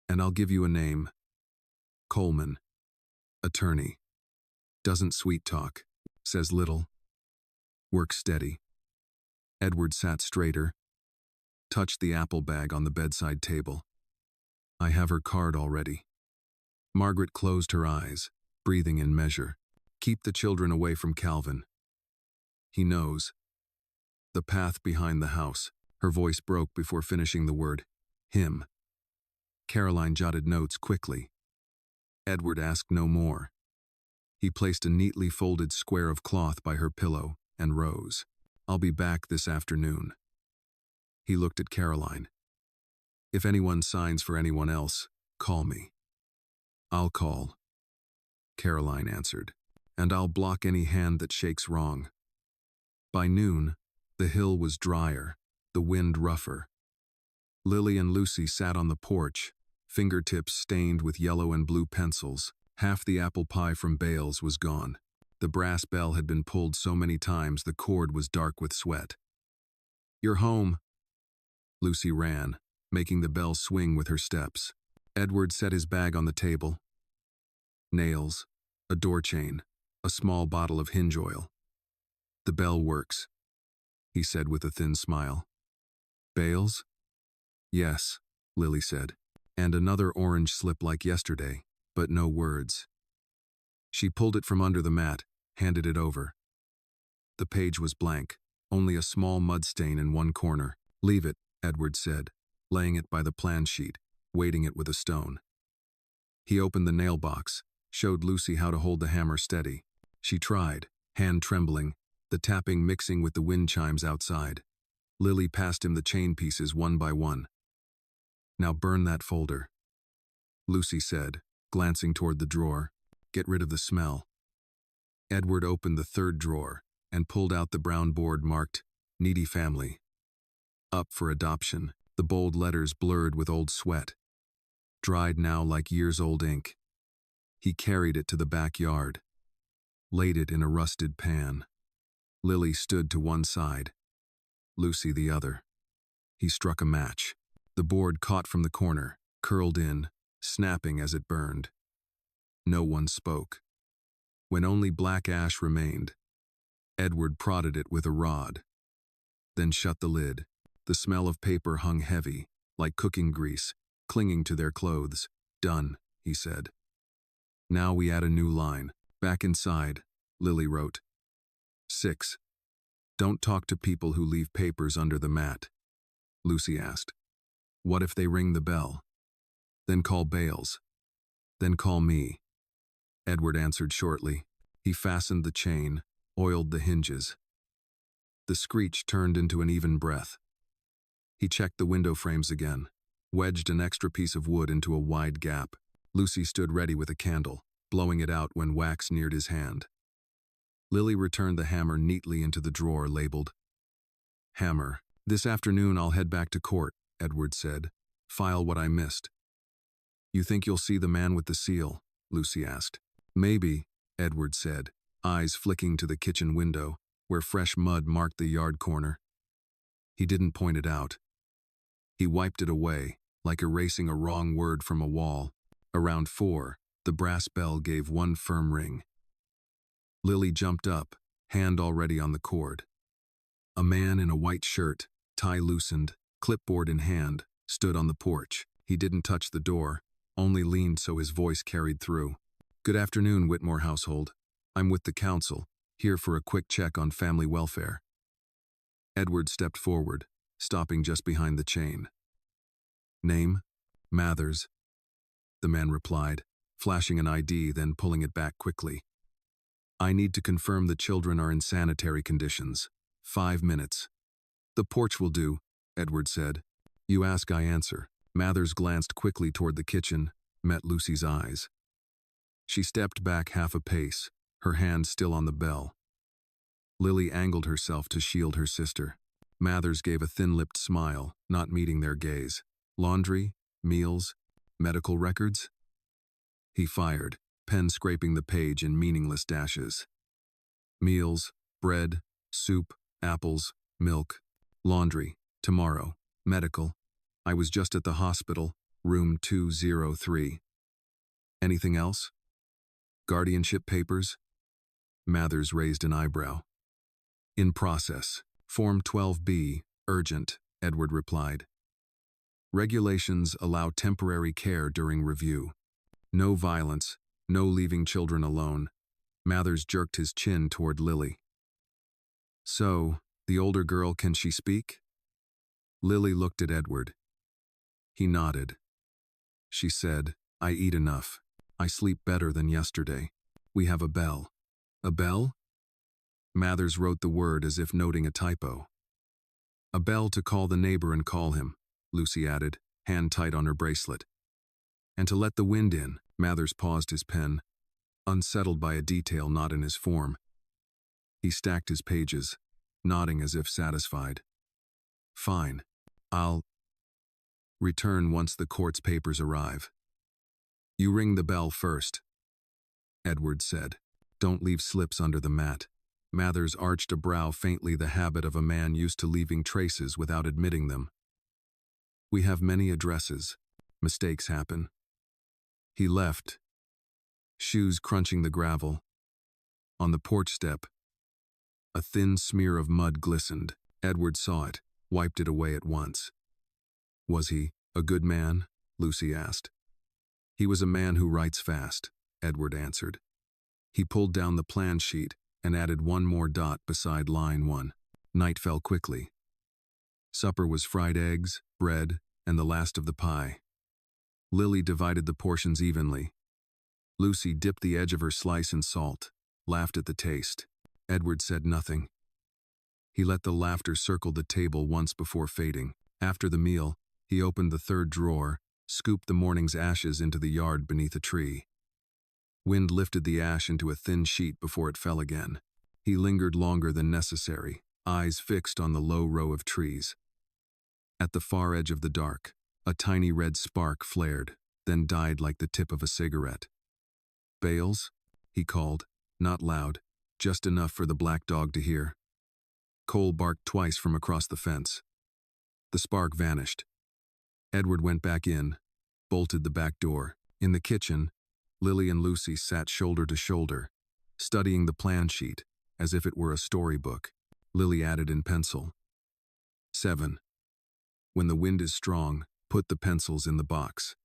And I'll give you a name. Coleman. Attorney. Doesn't sweet talk. Says little. Works steady. Edward sat straighter, touched the apple bag on the bedside table. I have her card already. Margaret closed her eyes, breathing in measure. Keep the children away from Calvin. He knows. The path behind the house. Her voice broke before finishing the word. Him. Caroline jotted notes quickly. Edward asked no more. He placed a neatly folded square of cloth by her pillow and rose. I'll be back this afternoon. He looked at Caroline. If anyone signs for anyone else, call me. I'll call. Caroline answered. And I'll block any hand that shakes wrong. By noon, the hill was drier, the wind rougher. Lily and Lucy sat on the porch, fingertips stained with yellow and blue pencils. Half the apple pie from Bales was gone. The brass bell had been pulled so many times the cord was dark with sweat. You're home. Lucy ran, making the bell swing with her steps. Edward set his bag on the table. Nails, a door chain, a small bottle of hinge oil. The bell works, he said with a thin smile. Bales? Yes, Lily said. And another orange slip like yesterday, but no words. She pulled it from under the mat, handed it over. The page was blank, only a small mud stain in one corner. Leave it, Edward said, laying it by the plan sheet, weighting it with a stone. He opened the nail box, showed Lucy how to hold the hammer steady. She tried, hand trembling, the tapping mixing with the wind chimes outside. Lily passed him the chain pieces one by one. Now burn that folder, Lucy said, glancing toward the drawer. Get rid of the smell. Edward opened the third drawer and pulled out the brown board marked, Needy Family. Up for adoption, the bold letters blurred with old sweat. Dried now like years-old ink. He carried it to the backyard, laid it in a rusted pan. Lily stood to one side, Lucy the other. He struck a match. The board caught from the corner, curled in, snapping as it burned. No one spoke. When only black ash remained, Edward prodded it with a rod, then shut the lid. The smell of paper hung heavy, like cooking grease, clinging to their clothes. Done, he said. Now we add a new line. Back inside, Lily wrote. 6. Don't talk to people who leave papers under the mat. Lucy asked. What if they ring the bell? Then call Bales. Then call me. Edward answered shortly. He fastened the chain, oiled the hinges. The screech turned into an even breath. He checked the window frames again, wedged an extra piece of wood into a wide gap. Lucy stood ready with a candle, blowing it out when wax neared his hand. Lily returned the hammer neatly into the drawer labeled Hammer. This afternoon I'll head back to court, Edward said. File what I missed. You think you'll see the man with the seal? Lucy asked. Maybe, Edward said, eyes flicking to the kitchen window, where fresh mud marked the yard corner. He didn't point it out. He wiped it away, like erasing a wrong word from a wall. Around 4, the brass bell gave one firm ring. Lily jumped up, hand already on the cord. A man in a white shirt, tie loosened, clipboard in hand, stood on the porch. He didn't touch the door, only leaned so his voice carried through. Good afternoon, Whitmore household. I'm with the council, here for a quick check on family welfare. Edward stepped forward, stopping just behind the chain. Name? Mathers. The man replied, flashing an ID, then pulling it back quickly. I need to confirm the children are in sanitary conditions. 5 minutes. The porch will do, Edward said. You ask, I answer. Mathers glanced quickly toward the kitchen, met Lucy's eyes. She stepped back half a pace, her hand still on the bell. Lily angled herself to shield her sister. Mathers gave a thin-lipped smile, not meeting their gaze. Laundry? Meals? Medical records? He fired, pen scraping the page in meaningless dashes. Meals, bread, soup, apples, milk. Laundry, tomorrow. Medical. I was just at the hospital, room 203. Anything else? Guardianship papers? Mathers raised an eyebrow. In process. Form 12B, urgent, Edward replied. Regulations allow temporary care during review. No violence, no leaving children alone. Mathers jerked his chin toward Lily. So, the older girl, can she speak? Lily looked at Edward. He nodded. She said, I eat enough. I sleep better than yesterday. We have a bell. A bell? Mathers wrote the word as if noting a typo. A bell to call the neighbor and call him, Lucy added, hand tight on her bracelet. And to let the wind in, Mathers paused his pen, unsettled by a detail not in his form. He stacked his pages, nodding as if satisfied. Fine. I'll return once the court's papers arrive. You ring the bell first, Edward said. Don't leave slips under the mat. Mathers arched a brow, faintly the habit of a man used to leaving traces without admitting them. We have many addresses. Mistakes happen. He left, shoes crunching the gravel. On the porch step, a thin smear of mud glistened. Edward saw it, wiped it away at once. Was he a good man? Lucy asked. He was a man who writes fast, Edward answered. He pulled down the plan sheet and added one more dot beside line 1. Night fell quickly. Supper was fried eggs, bread, and the last of the pie. Lily divided the portions evenly. Lucy dipped the edge of her slice in salt, laughed at the taste. Edward said nothing. He let the laughter circle the table once before fading. After the meal, he opened the 3rd drawer, scooped the morning's ashes into the yard beneath a tree. Wind lifted the ash into a thin sheet before it fell again. He lingered longer than necessary, eyes fixed on the low row of trees. At the far edge of the dark, a tiny red spark flared, then died like the tip of a cigarette. Bales? He called, not loud, just enough for the black dog to hear. Cole barked twice from across the fence. The spark vanished. Edward went back in, bolted the back door. In the kitchen, Lily and Lucy sat shoulder to shoulder, studying the plan sheet as if it were a storybook. Lily added in pencil. 7. When the wind is strong, put the pencils in the box.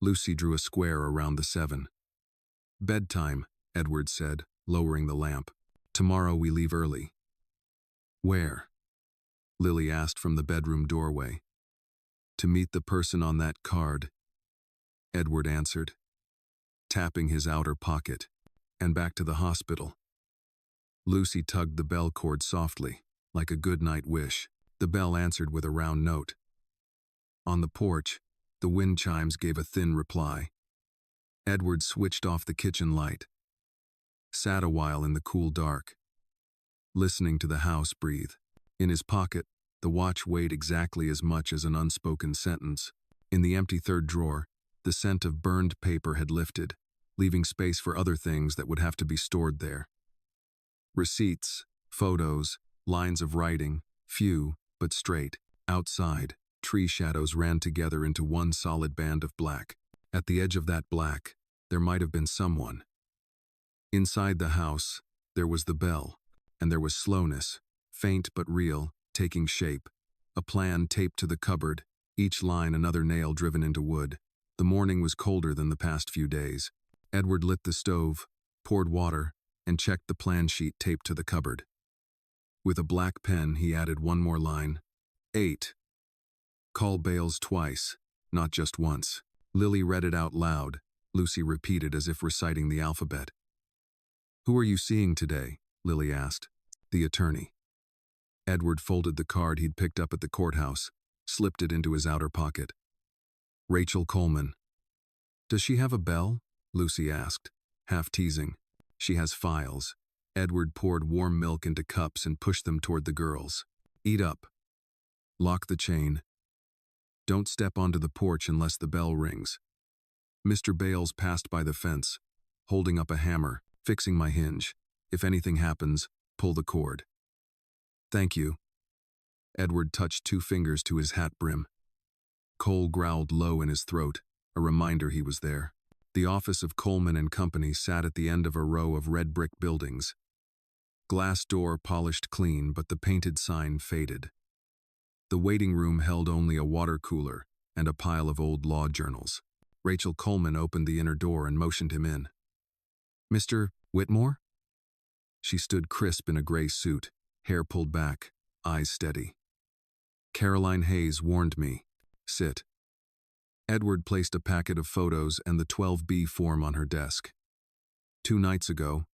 Lucy drew a square around the 7. Bedtime, Edward said, lowering the lamp. Tomorrow we leave early. Where? Lily asked from the bedroom doorway. To meet the person on that card, Edward answered, tapping his outer pocket, and back to the hospital. Lucy tugged the bell cord softly, like a good-night wish. The bell answered with a round note. On the porch, the wind chimes gave a thin reply. Edward switched off the kitchen light. sat a while in the cool dark, listening to the house breathe. In his pocket, the watch weighed exactly as much as an unspoken sentence. In the empty third drawer, the scent of burned paper had lifted, leaving space for other things that would have to be stored there. Receipts, photos, lines of writing, few, but straight. Outside, tree shadows ran together into one solid band of black. At the edge of that black, there might have been someone. Inside the house, there was the bell, and there was slowness, faint but real, taking shape. A plan taped to the cupboard, each line another nail driven into wood. The morning was colder than the past few days. Edward lit the stove, poured water, and checked the plan sheet taped to the cupboard. With a black pen, he added one more line. 8. Call Bales twice, not just once. Lily read it out loud. Lucy repeated as if reciting the alphabet. Who are you seeing today? Lily asked. The attorney. Edward folded the card he'd picked up at the courthouse, slipped it into his outer pocket. Rachel Coleman. Does she have a bell? Lucy asked, half teasing. She has files. Edward poured warm milk into cups and pushed them toward the girls. Eat up. Lock the chain. Don't step onto the porch unless the bell rings. Mr. Bales passed by the fence, holding up a hammer, fixing my hinge. If anything happens, pull the cord. Thank you. Edward touched 2 fingers to his hat brim. Cole growled low in his throat, a reminder he was there. The office of Coleman and Company sat at the end of a row of red brick buildings. Glass door polished clean, but the painted sign faded. The waiting room held only a water cooler and a pile of old law journals. Rachel Coleman opened the inner door and motioned him in. Mr. Whitmore? She stood crisp in a gray suit, hair pulled back, eyes steady. Caroline Hayes warned me. Sit. Edward placed a packet of photos and the 12B form on her desk. 2 nights ago,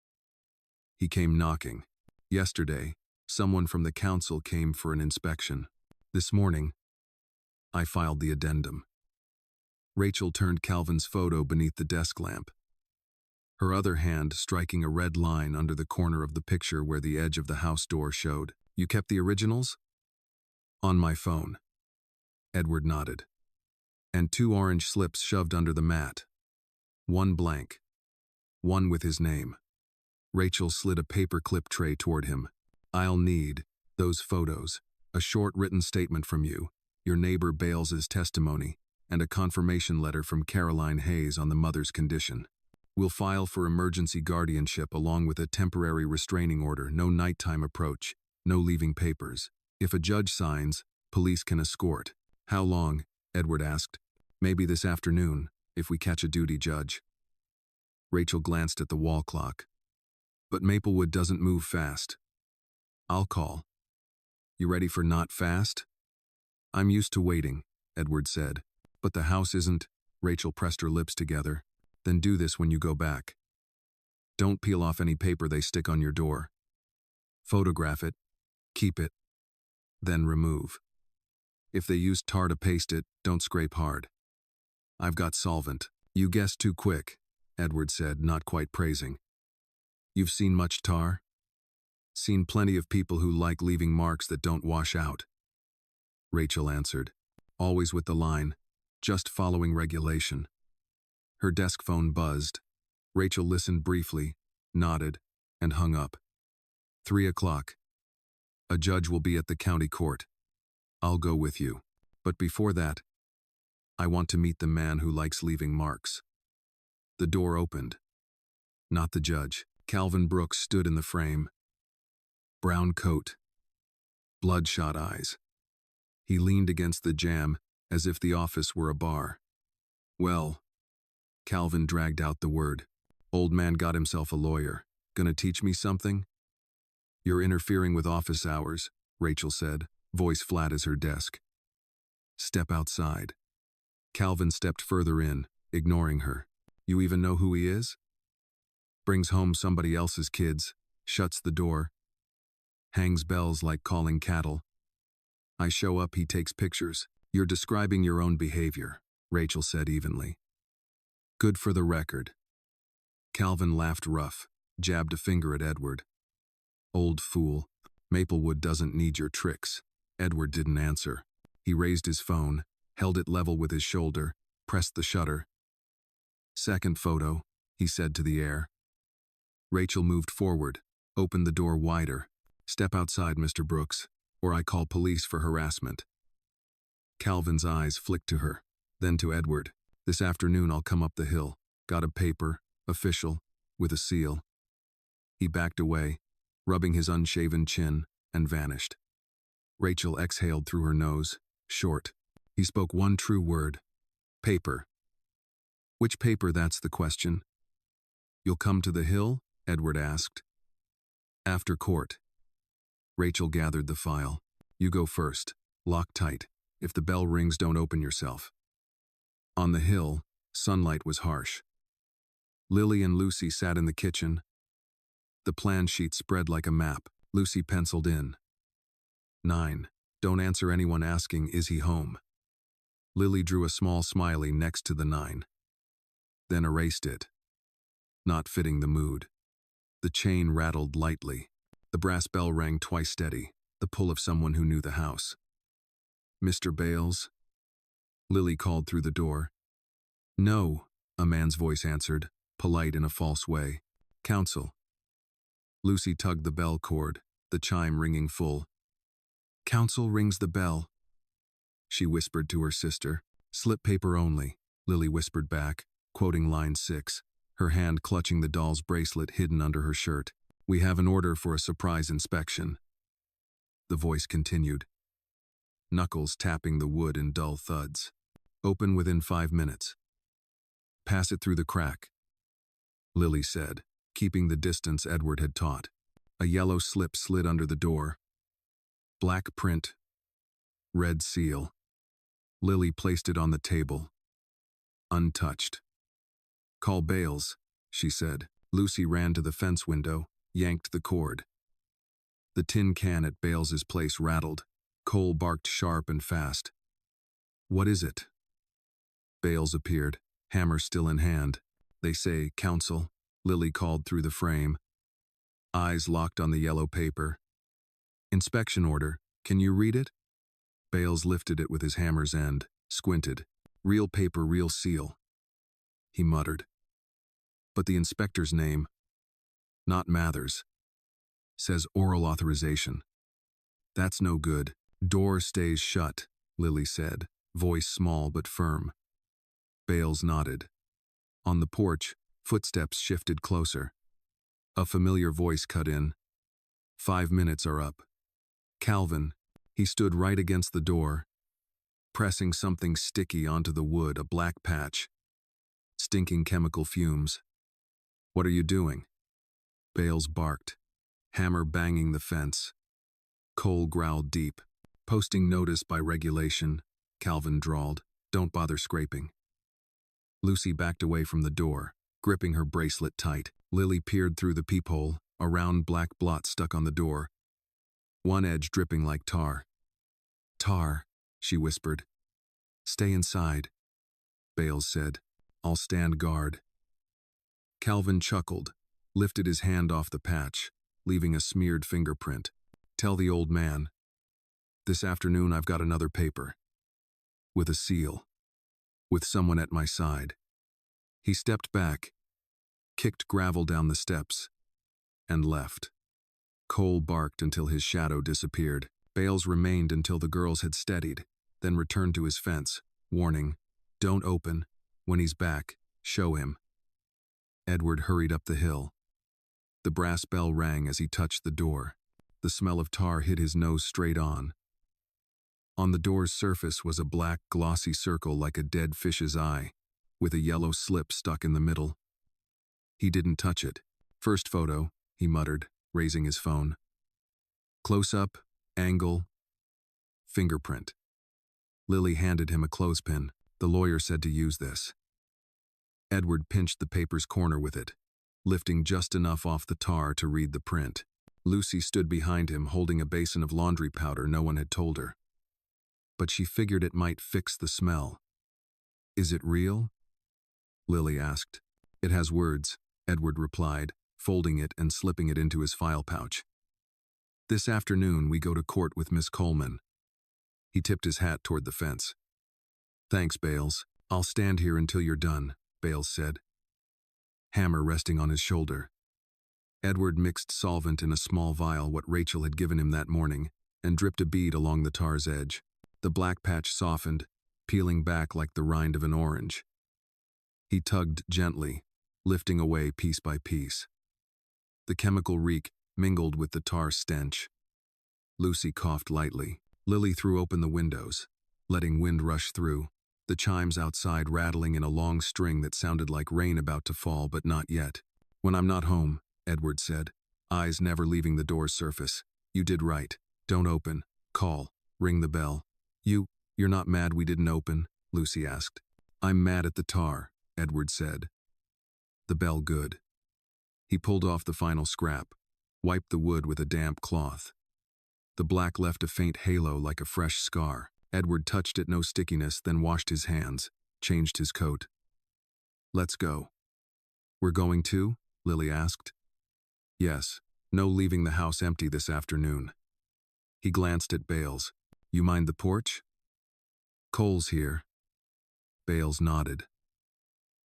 he came knocking. Yesterday, someone from the council came for an inspection. This morning, I filed the addendum. Rachel turned Calvin's photo beneath the desk lamp, her other hand striking a red line under the corner of the picture where the edge of the house door showed. You kept the originals? On my phone. Edward nodded. And 2 orange slips shoved under the mat. One blank. One with his name. Rachel slid a paperclip tray toward him. I'll need those photos, a short written statement from you, your neighbor Bales's testimony, and a confirmation letter from Caroline Hayes on the mother's condition. We'll file for emergency guardianship along with a temporary restraining order, no nighttime approach, no leaving papers. If a judge signs, police can escort. How long? Edward asked. Maybe this afternoon, if we catch a duty judge. Rachel glanced at the wall clock. But Maplewood doesn't move fast. I'll call. You ready for not fast? I'm used to waiting, Edward said. But the house isn't. Rachel pressed her lips together. Then do this when you go back. Don't peel off any paper they stick on your door. Photograph it. Keep it. Then remove. If they use tar to paste it, don't scrape hard. I've got solvent. You guessed too quick, Edward said, not quite praising. You've seen much tar? Seen plenty of people who like leaving marks that don't wash out. Rachel answered, always with the line, just following regulation. Her desk phone buzzed. Rachel listened briefly, nodded, and hung up. 3 o'clock. A judge will be at the county court. I'll go with you. But before that, I want to meet the man who likes leaving marks. The door opened. Not the judge. Calvin Brooks stood in the frame. Brown coat. Bloodshot eyes. He leaned against the jamb as if the office were a bar. Well, Calvin dragged out the word. Old man got himself a lawyer. Gonna teach me something? You're interfering with office hours, Rachel said, voice flat as her desk. Step outside. Calvin stepped further in, ignoring her. You even know who he is? Brings home somebody else's kids, shuts the door, hangs bells like calling cattle. I show up, he takes pictures. You're describing your own behavior, Rachel said evenly. Good for the record. Calvin laughed rough. jabbed a finger at Edward. Old fool, Maplewood doesn't need your tricks. Edward didn't answer. He raised his phone, held it level with his shoulder, pressed the shutter. Second photo, he said to the air. Rachel moved forward, opened the door wider. Step outside, Mr. Brooks, or I call police for harassment. Calvin's eyes flicked to her, then to Edward. This afternoon I'll come up the hill. Got a paper, official, with a seal. He backed away, rubbing his unshaven chin, and vanished. Rachel exhaled through her nose, short. He spoke one true word. Paper. Which paper, that's the question. You'll come to the hill? Edward asked. After court. Rachel gathered the file. You go first. Lock tight. If the bell rings, don't open yourself. On the hill, sunlight was harsh. Lily and Lucy sat in the kitchen. The plan sheet spread like a map. Lucy penciled in. 9. Don't answer anyone asking, is he home? Lily drew a small smiley next to the 9. Then erased it. Not fitting the mood. The chain rattled lightly. The brass bell rang twice steady, the pull of someone who knew the house. Mr. Bales? Lily called through the door. No, a man's voice answered, polite in a false way. Counsel. Lucy tugged the bell cord, the chime ringing full. Counsel rings the bell. She whispered to her sister. Slip paper only, Lily whispered back, quoting line 6, her hand clutching the doll's bracelet hidden under her shirt. We have an order for a surprise inspection. The voice continued, knuckles tapping the wood in dull thuds. Open within 5 minutes. Pass it through the crack, Lily said, keeping the distance Edward had taught. A yellow slip slid under the door. Black print. Red seal. Lily placed it on the table. Untouched. Call Bales, she said. Lucy ran to the fence window, yanked the cord. The tin can at Bales's place rattled. Cole barked sharp and fast. What is it? Bales appeared, hammer still in hand. They say, Counsel, Lily called through the frame. Eyes locked on the yellow paper. Inspection order, can you read it? Bales lifted it with his hammer's end, squinted. Real paper, real seal. He muttered. But the inspector's name, not Mathers. Says oral authorization. That's no good. Door stays shut, Lily said, voice small but firm. Bales nodded. On the porch, footsteps shifted closer. A familiar voice cut in. 5 minutes are up. Calvin, he stood right against the door, pressing something sticky onto the wood, a black patch. Stinking chemical fumes. What are you doing? Bales barked, hammer banging the fence. Cole growled deep. Posting notice by regulation, Calvin drawled. Don't bother scraping. Lucy backed away from the door, gripping her bracelet tight. Lily peered through the peephole, a round black blot stuck on the door, one edge dripping like tar. Tar, she whispered. Stay inside, Bales said. I'll stand guard. Calvin chuckled, lifted his hand off the patch, leaving a smeared fingerprint. Tell the old man. This afternoon I've got another paper. With a seal. With someone at my side. He stepped back, kicked gravel down the steps, and left. Cole barked until his shadow disappeared. Bales remained until the girls had steadied, then returned to his fence, warning, don't open. When he's back, show him. Edward hurried up the hill. The brass bell rang as he touched the door. The smell of tar hit his nose straight on. On the door's surface was a black, glossy circle like a dead fish's eye, with a yellow slip stuck in the middle. He didn't touch it. First photo, he muttered, raising his phone. Close up, angle, fingerprint. Lily handed him a clothespin. The lawyer said to use this. Edward pinched the paper's corner with it, lifting just enough off the tar to read the print. Lucy stood behind him holding a basin of laundry powder no one had told her. But she figured it might fix the smell. Is it real? Lily asked. It has words, Edward replied, folding it and slipping it into his file pouch. "This afternoon we go to court with Miss Coleman." He tipped his hat toward the fence. "Thanks, Bales. I'll stand here until you're done," Bales said, hammer resting on his shoulder. Edward mixed solvent in a small vial, what Rachel had given him that morning, and dripped a bead along the tar's edge. The black patch softened, peeling back like the rind of an orange. He tugged gently, lifting away piece by piece. The chemical reek mingled with the tar stench. Lucy coughed lightly. Lily threw open the windows, letting wind rush through, the chimes outside rattling in a long string that sounded like rain about to fall, but not yet. "When I'm not home," Edward said, eyes never leaving the door's surface. "You did right. Don't open. Call. Ring the bell." You're not mad we didn't open?" Lucy asked. "I'm mad at the tar," Edward said. The bell good. He pulled off the final scrap, wiped the wood with a damp cloth. The black left a faint halo like a fresh scar. Edward touched it, no stickiness, then washed his hands, changed his coat. "Let's go." "We're going too?" Lily asked. "Yes. No leaving the house empty this afternoon." He glanced at Bales. "You mind the porch?" "Cole's here." Bales nodded,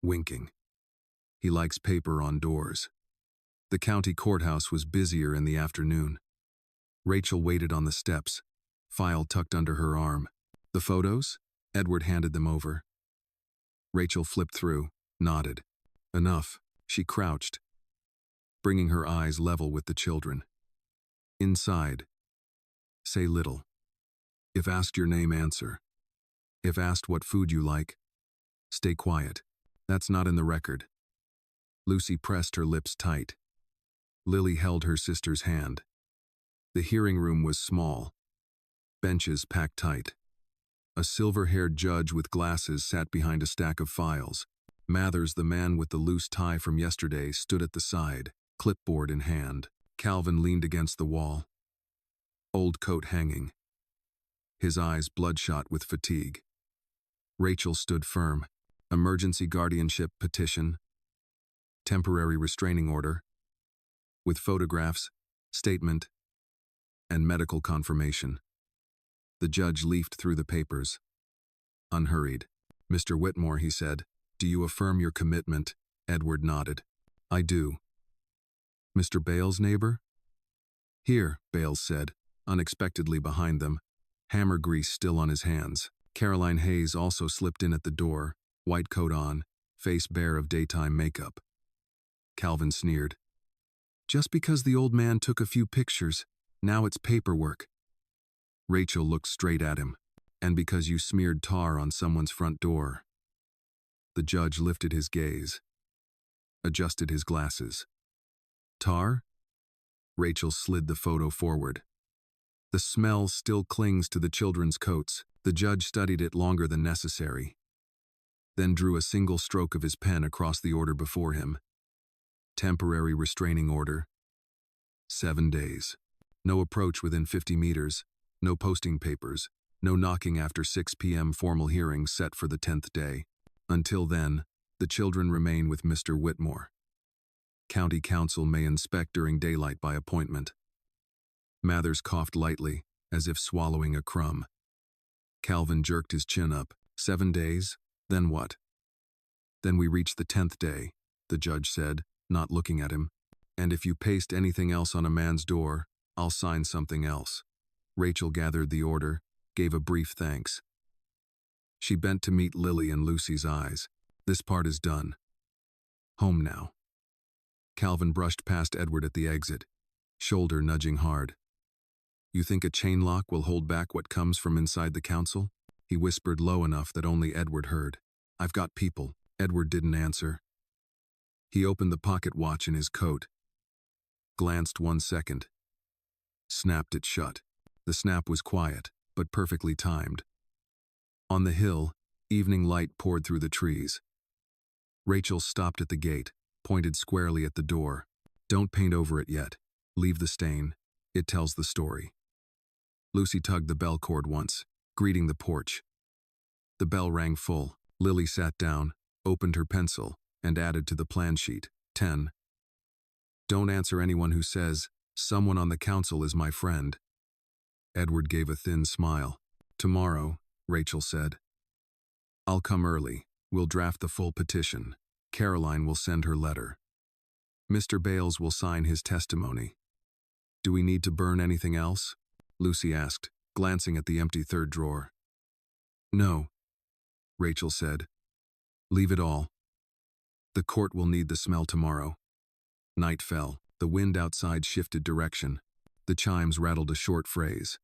winking. "He likes paper on doors." The county courthouse was busier in the afternoon. Rachel waited on the steps, file tucked under her arm. "The photos?" Edward handed them over. Rachel flipped through, nodded. "Enough." She crouched, bringing her eyes level with the children. "Inside. Say little. If asked your name, answer. If asked what food you like, stay quiet. That's not in the record." Lucy pressed her lips tight. Lily held her sister's hand. The hearing room was small, benches packed tight. A silver-haired judge with glasses sat behind a stack of files. Mathers, the man with the loose tie from yesterday, stood at the side, clipboard in hand. Calvin leaned against the wall, old coat hanging, his eyes bloodshot with fatigue. Rachel stood firm. Emergency guardianship petition, temporary restraining order, with photographs, statement, and medical confirmation. The judge leafed through the papers, unhurried. "Mr. Whitmore," he said, "do you affirm your commitment?" Edward nodded. "I do." "Mr. Bales' neighbor?" "Here," Bales said, unexpectedly behind them, hammer grease still on his hands. Caroline Hayes also slipped in at the door, white coat on, face bare of daytime makeup. Calvin sneered. "Just because the old man took a few pictures, now it's paperwork." Rachel looked straight at him. "And because you smeared tar on someone's front door." The judge lifted his gaze, adjusted his glasses. "Tar?" Rachel slid the photo forward. "The smell still clings to the children's coats." The judge studied it longer than necessary, then drew a single stroke of his pen across the order before him. Temporary restraining order. 7 days. No approach within 50 meters, no posting papers, no knocking after 6 p.m. Formal hearing set for the 10th day. Until then, the children remain with Mr. Whitmore. County Council may inspect during daylight by appointment. Mathers coughed lightly, as if swallowing a crumb. Calvin jerked his chin up. 7 days? Then what? "Then we reach the 10th day, the judge said, not looking at him. "And if you paste anything else on a man's door, I'll sign something else." Rachel gathered the order, gave a brief thanks. She bent to meet Lily and Lucy's eyes. "This part is done. Home now." Calvin brushed past Edward at the exit, shoulder nudging hard. "You think a chain lock will hold back what comes from inside the council?" He whispered low enough that only Edward heard. "I've got people." Edward didn't answer. He opened the pocket watch in his coat, glanced 1 second, snapped it shut. The snap was quiet, but perfectly timed. On the hill, evening light poured through the trees. Rachel stopped at the gate, pointed squarely at the door. "Don't paint over it yet. Leave the stain. It tells the story." Lucy tugged the bell cord once, greeting the porch. The bell rang full. Lily sat down, opened her pencil, and added to the plan sheet. 10. Don't answer anyone who says, someone on the council is my friend. Edward gave a thin smile. Tomorrow, Rachel said. I'll come early. We'll draft the full petition. Caroline will send her letter. Mr. Bales will sign his testimony. Do we need to burn anything else? Lucy asked, glancing at the empty third drawer. No, Rachel said. Leave it all. The court will need the smell tomorrow. Night fell. The wind outside shifted direction. The chimes rattled a short phrase.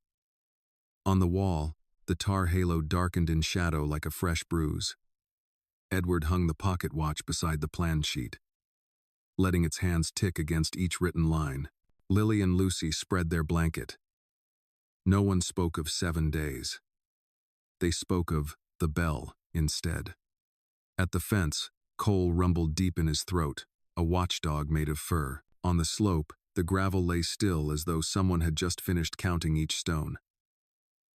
On the wall, the tar halo darkened in shadow like a fresh bruise. Edward hung the pocket watch beside the plan sheet. Letting its hands tick against each written line, Lily and Lucy spread their blanket. No one spoke of 7 days. They spoke of the bell instead. At the fence, Cole rumbled deep in his throat, a watchdog made of fur. On the slope, the gravel lay still as though someone had just finished counting each stone.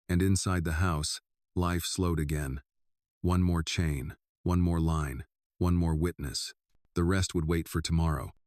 And inside the house, life slowed again. One more chain, one more line, one more witness. The rest would wait for tomorrow.